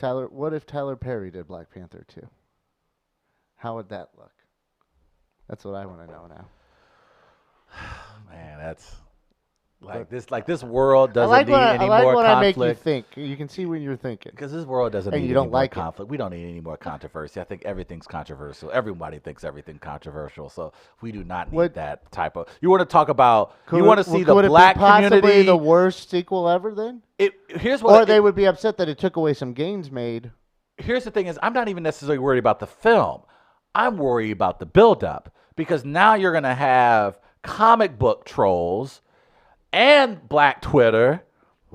What if Tyler Perry did Black Panther 2? How would that look? That's what I want to know now. man, that's like this world doesn't need I any like more when I make you conflict. think. You can see when you're thinking. Because this world doesn't And need you any don't more like it. conflict. We don't need any more controversy. I think everything's controversial. Everybody thinks everything's controversial. So we do not need What- that type of. You want to talk about? Could You want it- to see could the it black be possibly community? the worst sequel ever then? Here's what. Or they would be upset that it took away some gains made. Here's the thing: is I'm not even necessarily worried about the film. I'm worried about the buildup because now you're going to have comic book trolls and Black Twitter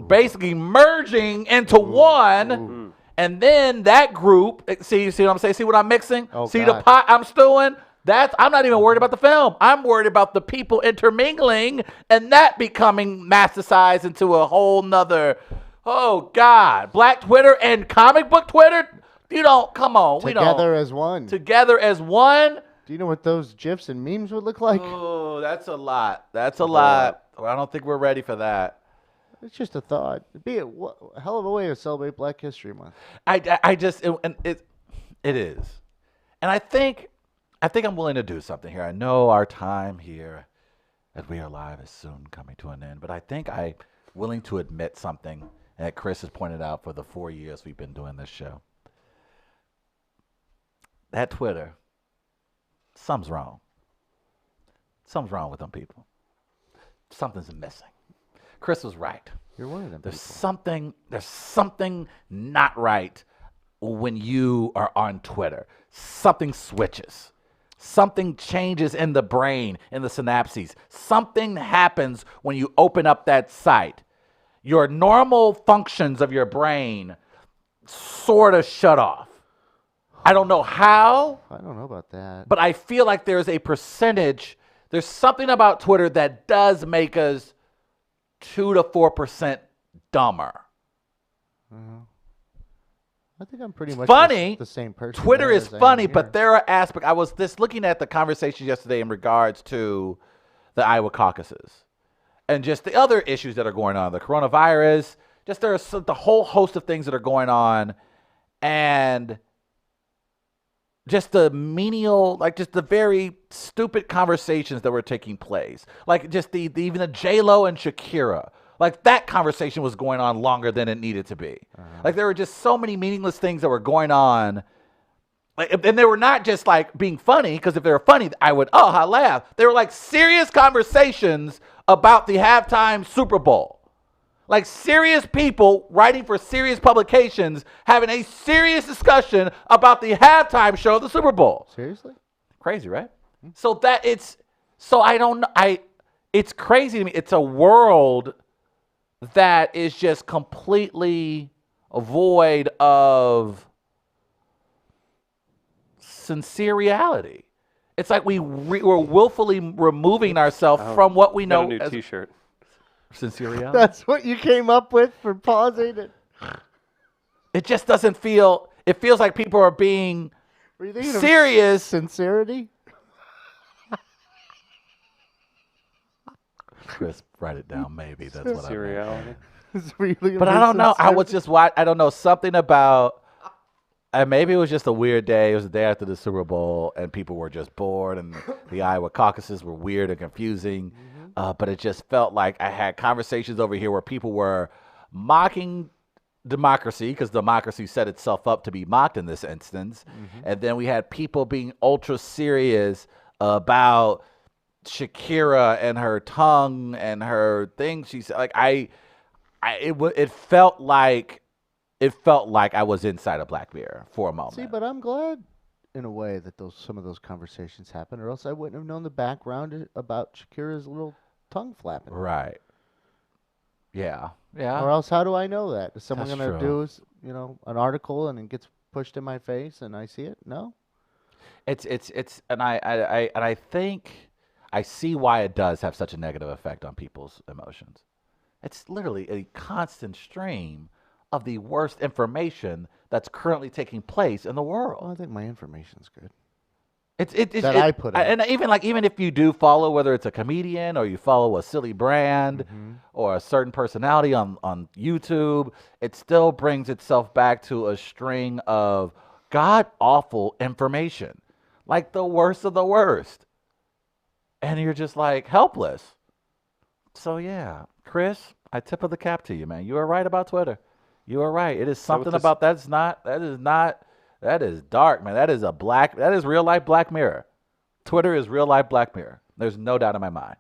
basically merging into one, and then that group. See what I'm saying? See what I'm mixing? Oh, see the God. pot I'm stewing? I'm not even worried about the film. I'm worried about the people intermingling and that becoming massicized into a whole nother. Oh God, Black Twitter and comic book Twitter. You don't come on. Together as one. Together as one. Do you know what those GIFs and memes would look like? Oh, that's a lot. That's a lot. Well, I don't think we're ready for that. It's just a thought. It'd be a hell of a way to celebrate Black History Month. It is, and I think I'm willing to do something here. I know our time here at We Are Live is soon coming to an end, but I think I'm willing to admit something that Chris has pointed out for the 4 years we've been doing this show. That Twitter, something's wrong. Something's wrong with them people. Something's missing. Chris was right. You're one of them There's people. something not right when you are on Twitter. Something switches. Something changes in the brain, in the synapses. Something happens when you open up that site. Your normal functions of your brain sort of shut off. I don't know how, I don't know about that. but I feel like there's a percentage. There's something about Twitter that does make us 2 to 4% dumber. I think I'm pretty much funny. the same person. Twitter there is as I am funny, here. but there are aspects. I was just looking at the conversation yesterday in regards to the Iowa caucuses and just the other issues that are going on, the coronavirus. Just there's the whole host of things that are going on, and just the menial, like just the very stupid conversations that were taking place, like just the even the J-Lo and Shakira. Like that conversation was going on longer than it needed to be. Like there were just so many meaningless things that were going on. Like, and they were not just like being funny, because if they were funny, I laugh. They were like serious conversations about the halftime Super Bowl. Like serious people writing for serious publications having a serious discussion about the halftime show of the Super Bowl. Seriously? Crazy, right? I don't know. It's crazy to me. It's a world that is just completely void of sincere reality. It's like we're willfully removing ourselves from what we Got know a new as T-shirt. sincere reality. That's what you came up with for pausing it? It just doesn't feel. It feels like people are being Were you thinking of serious. sincerity? Chris, write it down. Maybe that's what I meant. Seriality. Were you thinking But of I don't know. I was sincerity? just I don't know, something about. Maybe it was just a weird day. It was the day after the Super Bowl, and people were just bored, and the Iowa caucuses were weird and confusing. But it just felt like I had conversations over here where people were mocking democracy, because democracy set itself up to be mocked in this instance. And then we had people being ultra serious about Shakira and her tongue and her thing. She said, like, it felt like I was inside a Black Mirror for a moment. See, but I'm glad in a way that some of those conversations happened, or else I wouldn't have known the background about Shakira's little tongue flapping. Right. Yeah. Yeah. Or else, how do I know that? Is someone That's going to true. do an article and it gets pushed in my face and I see it? No. It's and I think I see why it does have such a negative effect on people's emotions. It's literally a constant stream of the worst information that's currently taking place in the world. Well, I think my information's good. That I put out. and even if you do follow, whether it's a comedian or you follow a silly brand or a certain personality on YouTube, it still brings itself back to a string of god awful information, like the worst of the worst, and you're just like helpless. So yeah, Chris, I tip of the cap to you, man. You are right about Twitter. You are right. It is something about that is dark, man. That is real life Black Mirror. Twitter is real life Black Mirror. There's no doubt in my mind.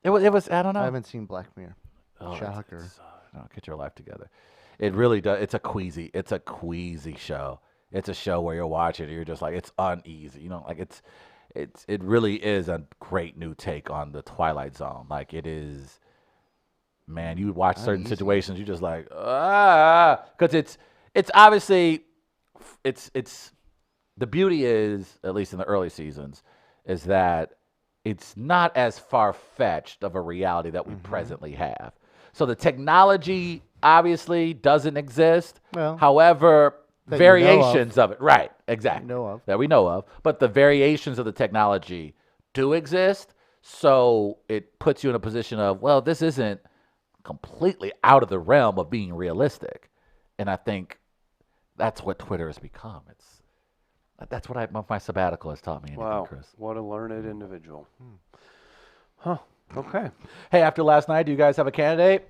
It was I don't know. I haven't seen Black Mirror. Oh, Shocker. No, get your life together. It really does. It's a queasy show. It's a show where you're watching and you're just like, it's uneasy. You know, like it really is a great new take on the Twilight Zone. Like it is, man, you watch certain Uneasy. situations, you just like, because it's obviously, it's the beauty is, at least in the early seasons, is that it's not as far-fetched of a reality that we presently have. So the technology obviously doesn't exist. Well, However, that you know variations of it, right, exactly, know of. that we know of, but the variations of the technology do exist. So it puts you in a position of, well, this isn't completely out of the realm of being realistic. And I think that's what Twitter has become. That's what my sabbatical has taught me. Anything, Wow, Chris. what a learned individual. Huh. Okay. Hey, after last night, do you guys have a candidate?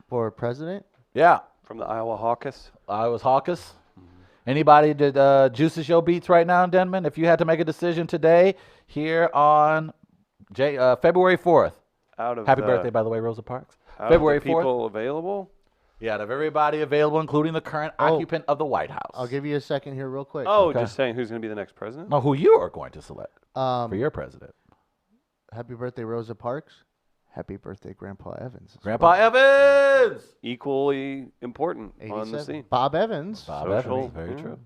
For president? Yeah, From the Iowa Hawkers. I was Hawkes. Anybody that juices your beats right now, Denman? If you had to make a decision today, here on February 4th. Out of Happy birthday, by the way, Rosa Parks. out February of the 4th. people available. Yeah, out of everybody available, including the current occupant of the White House. I'll give you a second here, real quick. Oh, Okay. just saying who's going to be the next president? No, who you are going to select for your president. Happy birthday, Rosa Parks. Happy birthday, Grandpa Evans. Grandpa Evans! Equally important on the 87. scene. Bob Evans. Bob Social. Evans, very true.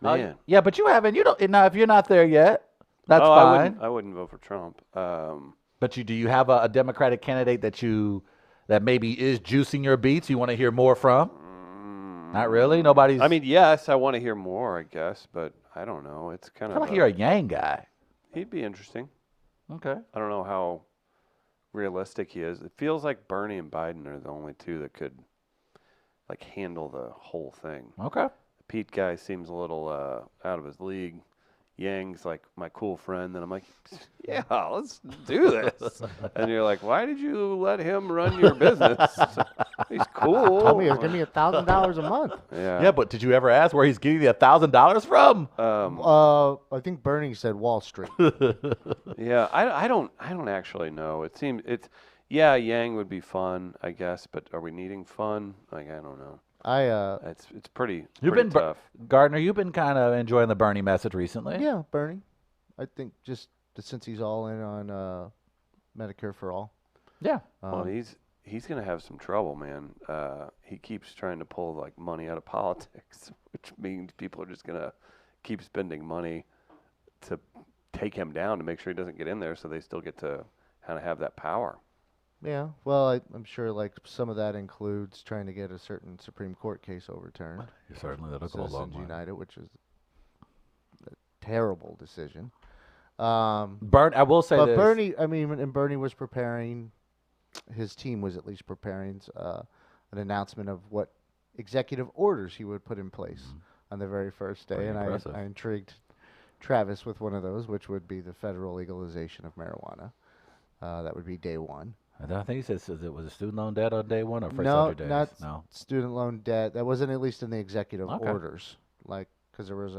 Man. Yeah, but you don't. Now, if you're not there yet, that's Oh, fine. I wouldn't vote for Trump. But do you have a Democratic candidate that maybe is juicing your beats? You want to hear more from? Not really. Nobody's. I mean, yes, I want to hear more, I guess, but I don't know. It's kind I of feel like you're a Yang guy. he'd be interesting. Okay. I don't know how realistic he is. It feels like Bernie and Biden are the only two that could like handle the whole thing. Okay. The Pete guy seems a little out of his league. Yang's like my cool friend, and I'm like, yeah, let's do this. And you're like, why did you let him run your business? He's cool. Told me he was giving me $1,000 a month. Yeah. Yeah, but did you ever ask where he's getting the $1,000 from? I think Bernie said Wall Street. Yeah, I don't actually know. It seems yeah, Yang would be fun, I guess, but are we needing fun? Like I don't know. It's pretty tough. Gardner, you've been kind of enjoying the Bernie message recently. Yeah, Bernie. I think just since he's all in on Medicare for all. Yeah. Well, he's gonna have some trouble, man. He keeps trying to pull like money out of politics, which means people are just gonna keep spending money to take him down to make sure he doesn't get in there, so they still get to kind of have that power. Yeah, well, I'm sure like some of that includes trying to get a certain Supreme Court case overturned. Certainly, that'll go a long Citizens way. United, which is a terrible decision. I will say But this. Bernie, I mean, and Bernie was preparing, his team was at least preparing an announcement of what executive orders he would put in place on the very first day. Pretty And impressive. I intrigued Travis with one of those, which would be the federal legalization of marijuana. That would be day one. And then I think he said, was it student loan debt on day one or first No, 100 days? not No. student loan debt. That wasn't at least in the executive Okay. orders, like because there was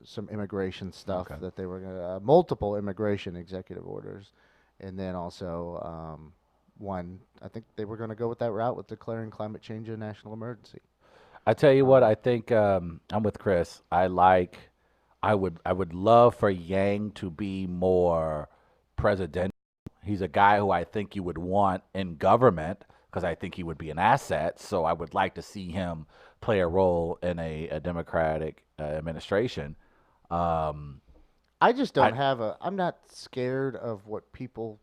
some immigration stuff Okay. that they were gonna multiple immigration executive orders, and then also one. I think they were going to go with that route with declaring climate change a national emergency. I tell you what, I think I'm with Chris. I would love for Yang to be more presidential. He's a guy who I think you would want in government because I think he would be an asset. So I would like to see him play a role in a Democratic administration. I just don't have a. I'm not scared of what people,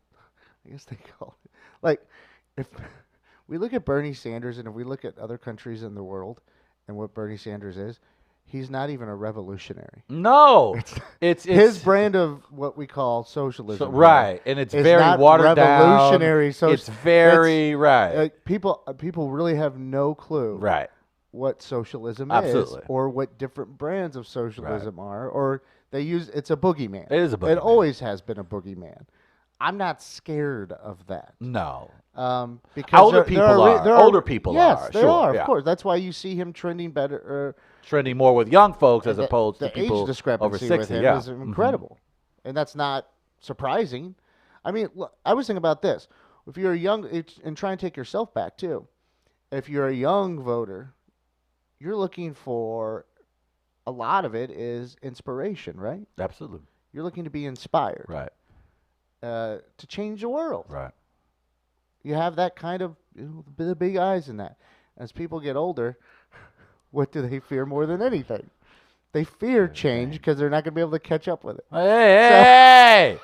I guess they call it. Like, if we look at Bernie Sanders and if we look at other countries in the world and what Bernie Sanders is, he's not even a revolutionary. No, it's His brand of what we call socialism, here right, and it's is very not watered down. revolutionary. It's very right, People really have no clue right. what socialism Absolutely. is or what different brands of socialism are, or they use it's a boogeyman. It is a It boogeyman. always has been a boogeyman. I'm not scared of that. No, Because Older people are. Older people yes, are, they sure, are, yeah. of course. That's why you see him trending better. trending more with young folks as opposed to The people age discrepancy over 60. with him Yeah, is incredible, and that's not surprising. I mean, look, I was thinking about this. If you're a young, and try and take yourself back too. If you're a young voter, you're looking for a lot of it is inspiration, right? Absolutely. You're looking to be inspired, Right. to change the world. Right. You have that kind of the big eyes in that. As people get older, what do they fear more than anything? They fear change because they're not going to be able to catch up with it. Hey!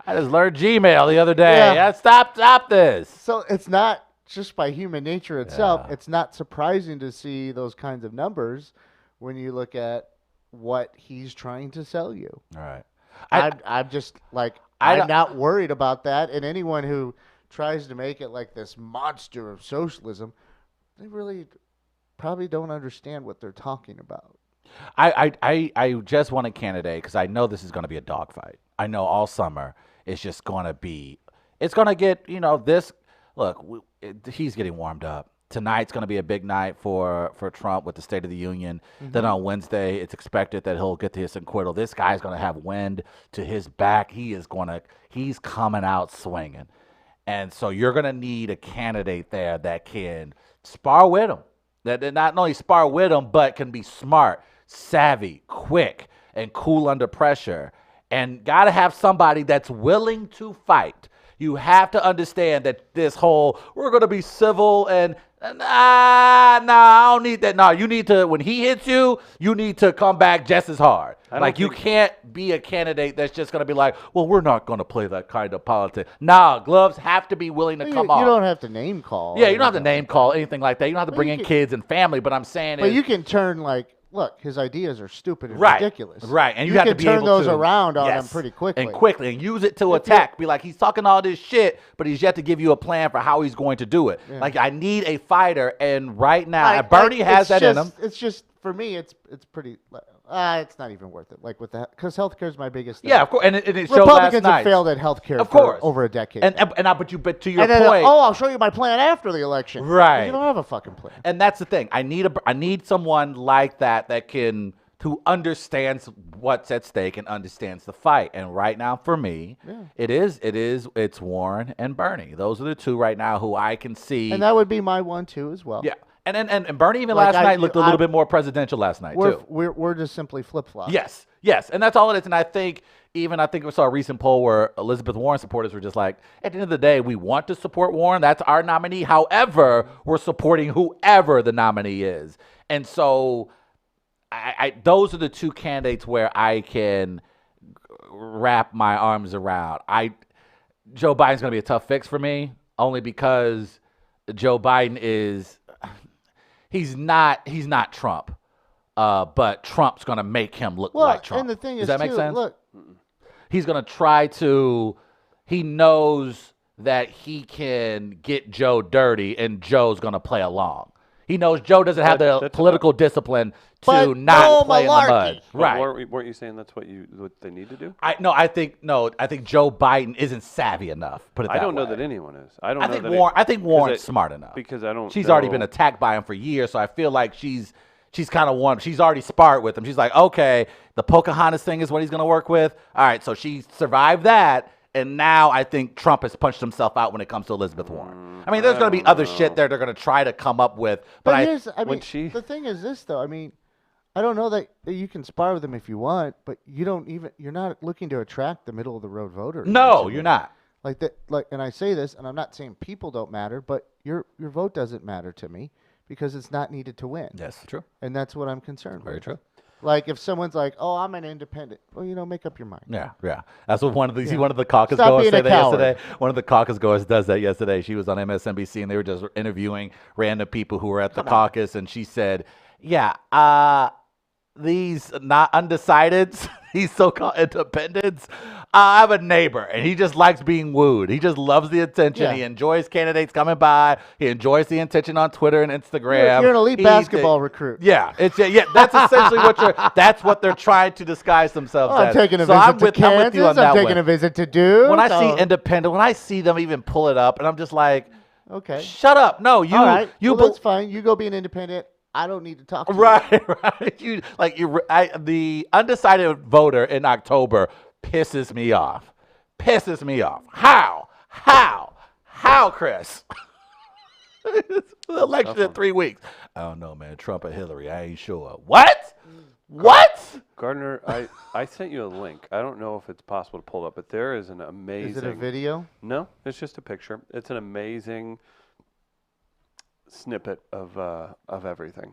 I just learned Gmail the other day. Yeah. Yeah, stop this. So it's not just by human nature itself. Yeah. It's not surprising to see those kinds of numbers when you look at what he's trying to sell you. All right. I'm just like, I I'm don't- not worried about that. And anyone who tries to make it like this monster of socialism, they really probably don't understand what they're talking about. I just want a candidate because I know this is going to be a dogfight. I know all summer it's just going to be, it's going to get, this, look, he's getting warmed up. Tonight's going to be a big night for Trump with the State of the Union. Then on Wednesday, it's expected that he'll get to his acquittal. This guy's going to have wind to his back. He's coming out swinging. And so you're going to need a candidate there that can spar with him. That not only spar with him, but can be smart, savvy, quick, and cool under pressure. And got to have somebody that's willing to fight. You have to understand that this whole, we're going to be civil and, I don't need that. No, you need to, when he hits you, you need to come back just as hard. Like, you can't be a candidate that's just going to be like, well, we're not going to play that kind of politics. Nah, gloves have to be willing to come off. You don't have to name call. Yeah, you don't have to name call, anything like that. You don't have to bring you in can- kids and family, but I'm saying But is, you can turn look, his ideas are stupid and Right, ridiculous. right, and you you have can to be turn able those to- around on yes, them pretty quickly. and use it to attack. Be like, he's talking all this shit, but he's yet to give you a plan for how he's going to do it. Like, I need a fighter, and right now, Bernie has that in him. It's just for me, it's pretty. It's not even worth it. Like with that, because healthcare is my biggest thing. Yeah, of course, and it showed last Republicans night. have failed at healthcare Of for course. over a decade. but to your And then, point, I'll show you my plan after the election. Right. You don't have a fucking plan. and that's the thing. I need someone like that who understands what's at stake and understands the fight. And right now, for me, it's Warren and Bernie. Those are the two right now who I can see. And that would be my one too as well. Yeah, and Bernie even Like, last night looked a little bit more presidential last night too. We're just simply flip flop. Yes, and that's all it is. And I think we saw a recent poll where Elizabeth Warren supporters were just like, at the end of the day, we want to support Warren. That's our nominee. However, we're supporting whoever the nominee is. And so those are the two candidates where I can wrap my arms around. Joe Biden's going to be a tough fix for me, only because Joe Biden he's not Trump. But Trump's going to make him look like Trump. And the thing Does is, that make too, sense? Look, He's going to try to, he knows that he can get Joe dirty and Joe's going to play along. He knows Joe doesn't have the That's political discipline to But not no play in the malarkey. mud. But Right. weren't you saying that's what they need to do? I think Joe Biden isn't savvy enough. Put it that I don't know way. that anyone is. I don't I know think that Warren. I think Warren's it- smart enough because I don't. She's already know- been attacked by him for years, so I feel like she's kind of warm. She's already sparred with him. She's like, okay, the Pocahontas thing is what he's gonna work with. All right, so she survived that, and now I think Trump has punched himself out when it comes to Elizabeth Warren. I mean, there's gonna be other shit there they're gonna try to come up with, but when she- the thing is this though. I mean, I don't know that you can spar with them if you want, but you're not looking to attract the middle of the road voter. no, into you're it. not. Like that, and I say this, and I'm not saying people don't matter, but your vote doesn't matter to me because it's not needed to win, Yes, true. and that's what I'm concerned Very with. true. Like if someone's like, "Oh, I'm an independent," well, make up your mind. Yeah. That's what one of Yeah. the caucus Stop goers being a said that coward. yesterday. One of the caucus goers does that yesterday. She was on MSNBC and they were just interviewing random people who were at the caucus, and she said, "Yeah, these not undecideds, these so-called independents. I have a neighbor, and he just likes being wooed. He just loves the attention. Yeah. He enjoys candidates coming by. He enjoys the attention on Twitter and Instagram. You're an elite He's basketball recruit. Yeah, that's essentially that's what they're trying to disguise themselves Oh, I'm as. taking a So visit I'm to with, I'm with you on Kansas. that I'm taking one. a visit to Duke. When I Oh, see independent, when I see them even pull it up, and I'm just like, okay, shut up. No, you, all right, you, well, that's fine. You go be an independent. I don't need to talk to you. right. The undecided voter in October pisses me off. How, Chris? The election in 3 weeks. I don't know, man. Trump or Hillary? I ain't sure. What? Gardner, I sent you a link. I don't know if it's possible to pull up, but there is an amazing. Is it a video? No, it's just a picture. It's an amazing snippet of everything.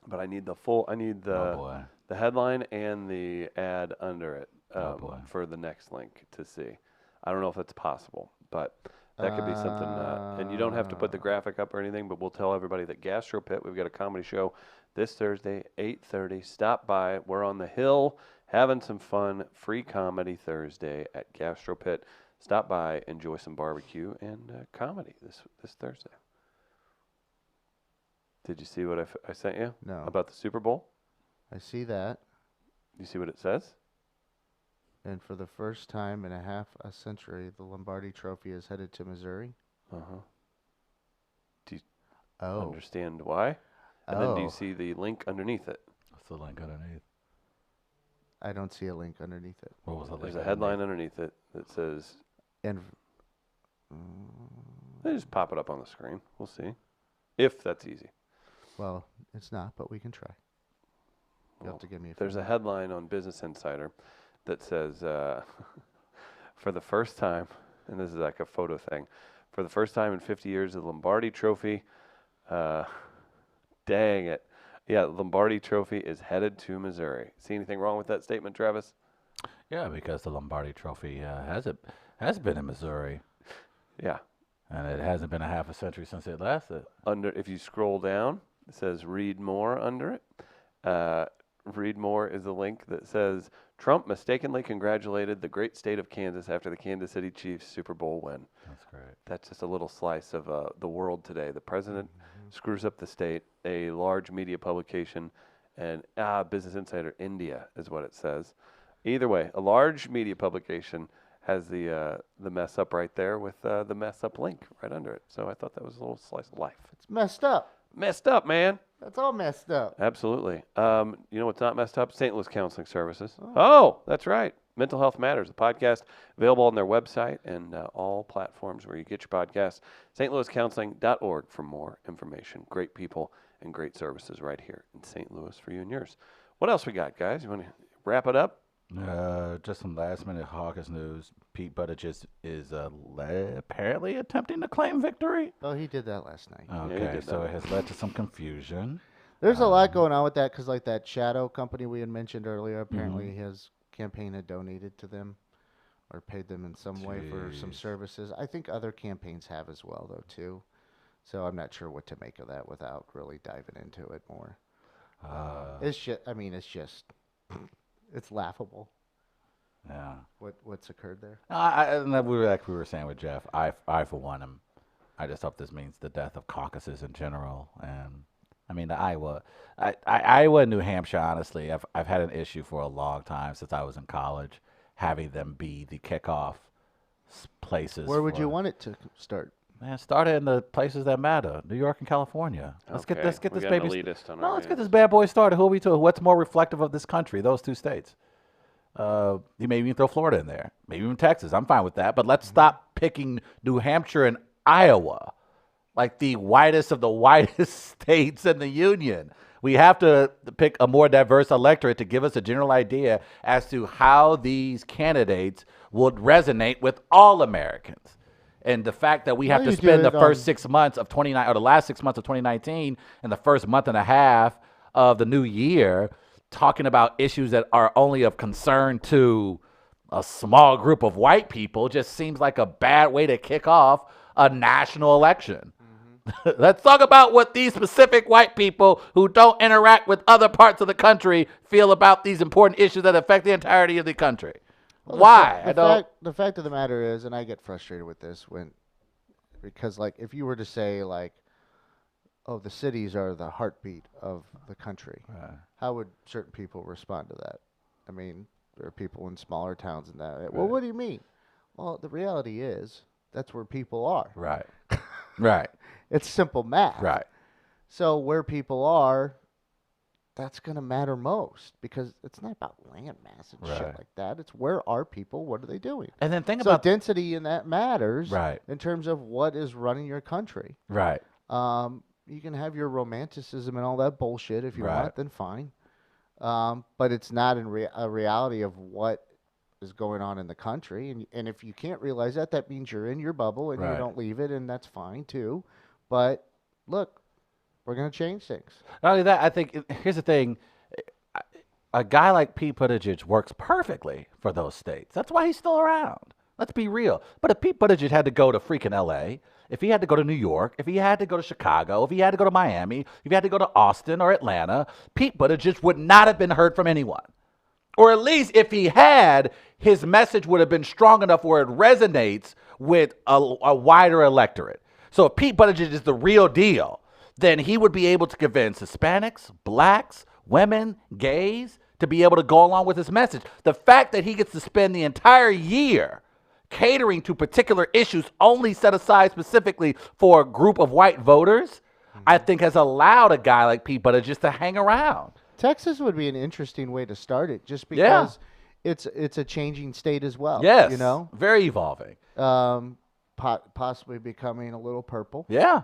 But I need the full. I need Oh boy. the headline and the ad under it Oh, boy. for the next link to see. I don't know if that's possible, but that could be something. And you don't have to put the graphic up or anything, but we'll tell everybody that Gastro Pit, we've got a comedy show this Thursday, 8:30. Stop by. We're on the Hill having some fun. Free comedy Thursday at Gastro Pit. Stop by, enjoy some barbecue and comedy this Thursday. Did you see what I sent you? No. About the Super Bowl? I see that. You see what it says? And for the first time in half a century, the Lombardi Trophy is headed to Missouri. Uh-huh. Oh. Understand why? And then do you Oh. see the link underneath it? What's the link underneath? I don't see a link underneath it. What was the There's link a headline underneath it that says, And they just pop it up on the screen. We'll see. If that's easy. well, it's not, but we can try. You'll Well, have to give me a There's a few headline on Business Insider that says, for the first time, and this is like a photo thing, for the first time in 50 years, the Lombardi Trophy, dang it. Yeah, Lombardi Trophy is headed to Missouri. See anything wrong with that statement, Travis? Yeah, because the Lombardi Trophy has been in Missouri, Yeah. and it hasn't been a half a century since it lasted. If you scroll down, it says read more under it. Read more is a link that says Trump mistakenly congratulated the great state of Kansas after the Kansas City Chiefs Super Bowl win. That's great. That's just a little slice of the world today. The president screws up the state, a large media publication, and Business Insider India is what it says. Either way, a large media publication has the mess up right there with the mess up link right under it. So I thought that was a little slice of life. It's messed up. Messed up, man. That's all messed up. Absolutely. You know what's not messed up? St. Louis Counseling Services. Oh, that's right. Mental Health Matters, the podcast available on their website and all platforms where you get your podcasts. stlouiscounseling.org for more information. Great people and great services right here in St. Louis for you and yours. What else we got, guys? You want to wrap it up? Just some last-minute Hawkins news. Pete Buttigieg is apparently attempting to claim victory. Oh, he did that last night. he Okay, did so that. it has led to some confusion. There's a lot going on with that because, like that shadow company we had mentioned earlier, apparently his campaign had donated to them or paid them in some way for some Jeez. services. I think other campaigns have as well, though, too. So I'm not sure what to make of that without really diving into it more. It's just, I mean, it's just, it's laughable Yeah. what's occurred there. And we were saying with Jeff, I for one am I just hope this means the death of caucuses in general. And I mean, the Iowa and New Hampshire, honestly, I've had an issue for a long time since I was in college, having them be the kickoff places. Where would you for- want it to start? Man, start it in the places that matter, New York and California. Let's get Okay, this we baby. got an elitist on No, our let's get hands. this bad boy started. Who are we to? What's more reflective of this country? Those two states. You maybe even throw Florida in there, maybe even Texas. I'm fine with that. But let's stop picking New Hampshire and Iowa, like the whitest of the whitest states in the union. We have to pick a more diverse electorate to give us a general idea as to how these candidates would resonate with all Americans. And the fact that we have Well, to you do spend the it first on- 6 months of 29 or the last 6 months of 2019 and the first month and a half of the new year talking about issues that are only of concern to a small group of white people just seems like a bad way to kick off a national election. Let's talk about what these specific white people who don't interact with other parts of the country feel about these important issues that affect the entirety of the country. Why? The fact of the matter is, and I get frustrated with this because like if you were to say like, oh, the cities are the heartbeat of the country, how would certain people respond to that? I mean, there are people in smaller towns and that. Well, what do you mean? Well, the reality is that's where people are. Right. Right. It's simple math. Right. So where people are, that's going to matter most because it's not about land mass and shit Right. like that. It's where are people? What are they doing? And then think So about density in that matters Right. in terms of what is running your country. right. You can have your romanticism and all that bullshit if you Right. want, then fine. But it's not in a reality of what is going on in the country. And if you can't realize that, that means you're in your bubble and Right. you don't leave it, and that's fine too. But look, we're going to change things. Not only that, I think here's the thing: a guy like Pete Buttigieg works perfectly for those states. That's why he's still around. Let's be real. But if Pete Buttigieg had to go to freaking L.A., if he had to go to New York, if he had to go to Chicago, if he had to go to Miami, if he had to go to Austin or Atlanta, Pete Buttigieg would not have been heard from anyone. Or at least if he had, his message would have been strong enough where it resonates with a wider electorate. So if Pete Buttigieg is the real deal, then he would be able to convince Hispanics, blacks, women, gays to be able to go along with his message. The fact that he gets to spend the entire year catering to particular issues only set aside specifically for a group of white voters, I think has allowed a guy like Pete Buttigieg to hang around. Texas would be an interesting way to start it just because it's a changing state as well. Yes. You know? Very evolving. Possibly becoming a little purple. Yeah.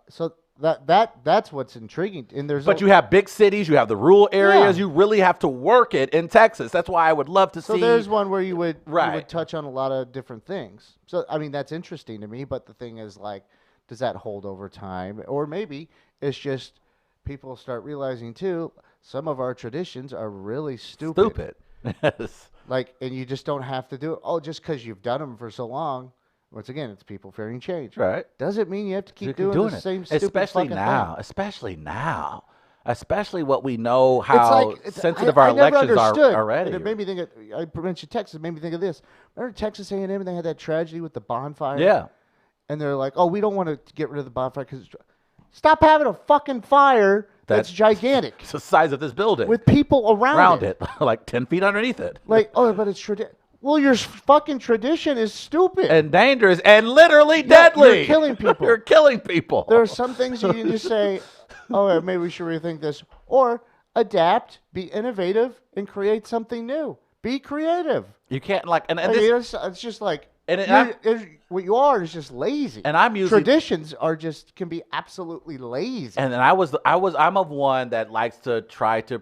So that's what's intriguing. And there's But you have big cities, you have the rural areas. Yeah. You really have to work it in Texas. That's why I would love to so see. there's one where you would Right. touch on a lot of different things. So I mean that's interesting to me. But the thing is, like, does that hold over time, or maybe it's just people start realizing too some of our traditions are really stupid. Yes. Like, and you just don't have to do it. Oh, just because you've done them for so long. Once again, it's people fearing change. Right. Doesn't mean you have to keep You doing, keep the it. same stupid especially fucking now. thing. Especially what we know how sensitive I our never elections are understood, already. And it made me think. I mentioned Texas. It made me think of this. Remember Texas A&M? And they had that tragedy with the bonfire. Yeah. And they're like, "Oh, we don't want to get rid of the bonfire because stop having a fucking fire that's gigantic It's the size of this building. with people around it. Like 10 feet underneath it. Like, oh, but it's tradition. Well, your fucking tradition is stupid. And dangerous and literally deadly. you're killing people. You're killing people. There are some things you can just say, "Oh, maybe we should rethink this," or adapt, be innovative, and create something new. Be creative. You can't like and I this, mean, it's just like And it- what you are is just lazy. And I'm using traditions are can be absolutely lazy. And then I'm of one that likes to try to,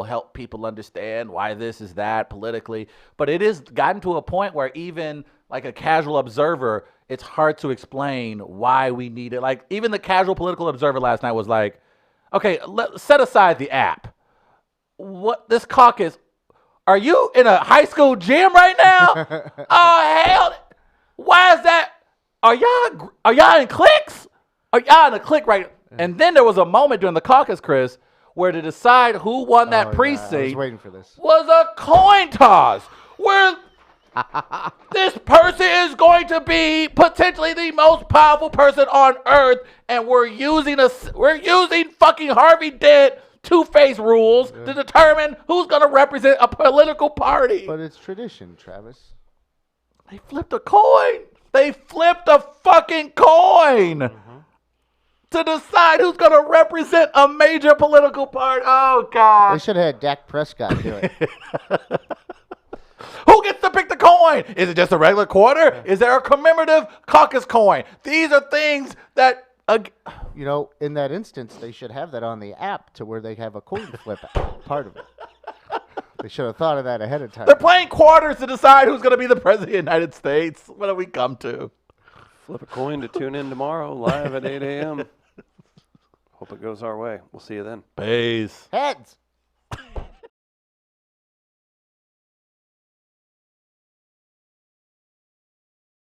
help people understand why this is that politically. But it has gotten to a point where even like a casual observer, it's hard to explain why we need it. Like even the casual political observer last night was like, okay, set aside the app. What this caucus, are you in a high school gym right now? Oh, hell. Why is that? Are y'all in cliques? Are y'all in a clique right? And then there was a moment during the caucus, Chris, where to decide who won that Oh, yeah, I was precinct waiting for this. was a coin toss. Where This person is going to be potentially the most powerful person on earth, and we're using fucking Harvey Dent Two-Face rules to determine who's going to represent a political party. But it's tradition, Travis. They flipped a coin. They flipped a fucking coin to decide who's going to represent a major political party. Oh, They God. should have had Dak Prescott do it. Who gets to pick the coin? Is it just a regular quarter? Is there a commemorative caucus coin? These are things that... You know, in that instance, they should have that on the app to where they have a coin flip part of it. They should have thought of that ahead of time. They're playing quarters to decide who's going to be the president of the United States. What have we come to? Flip a coin to tune in tomorrow, live at 8 a.m. Hope it goes our way. We'll see you then. Peace. Heads.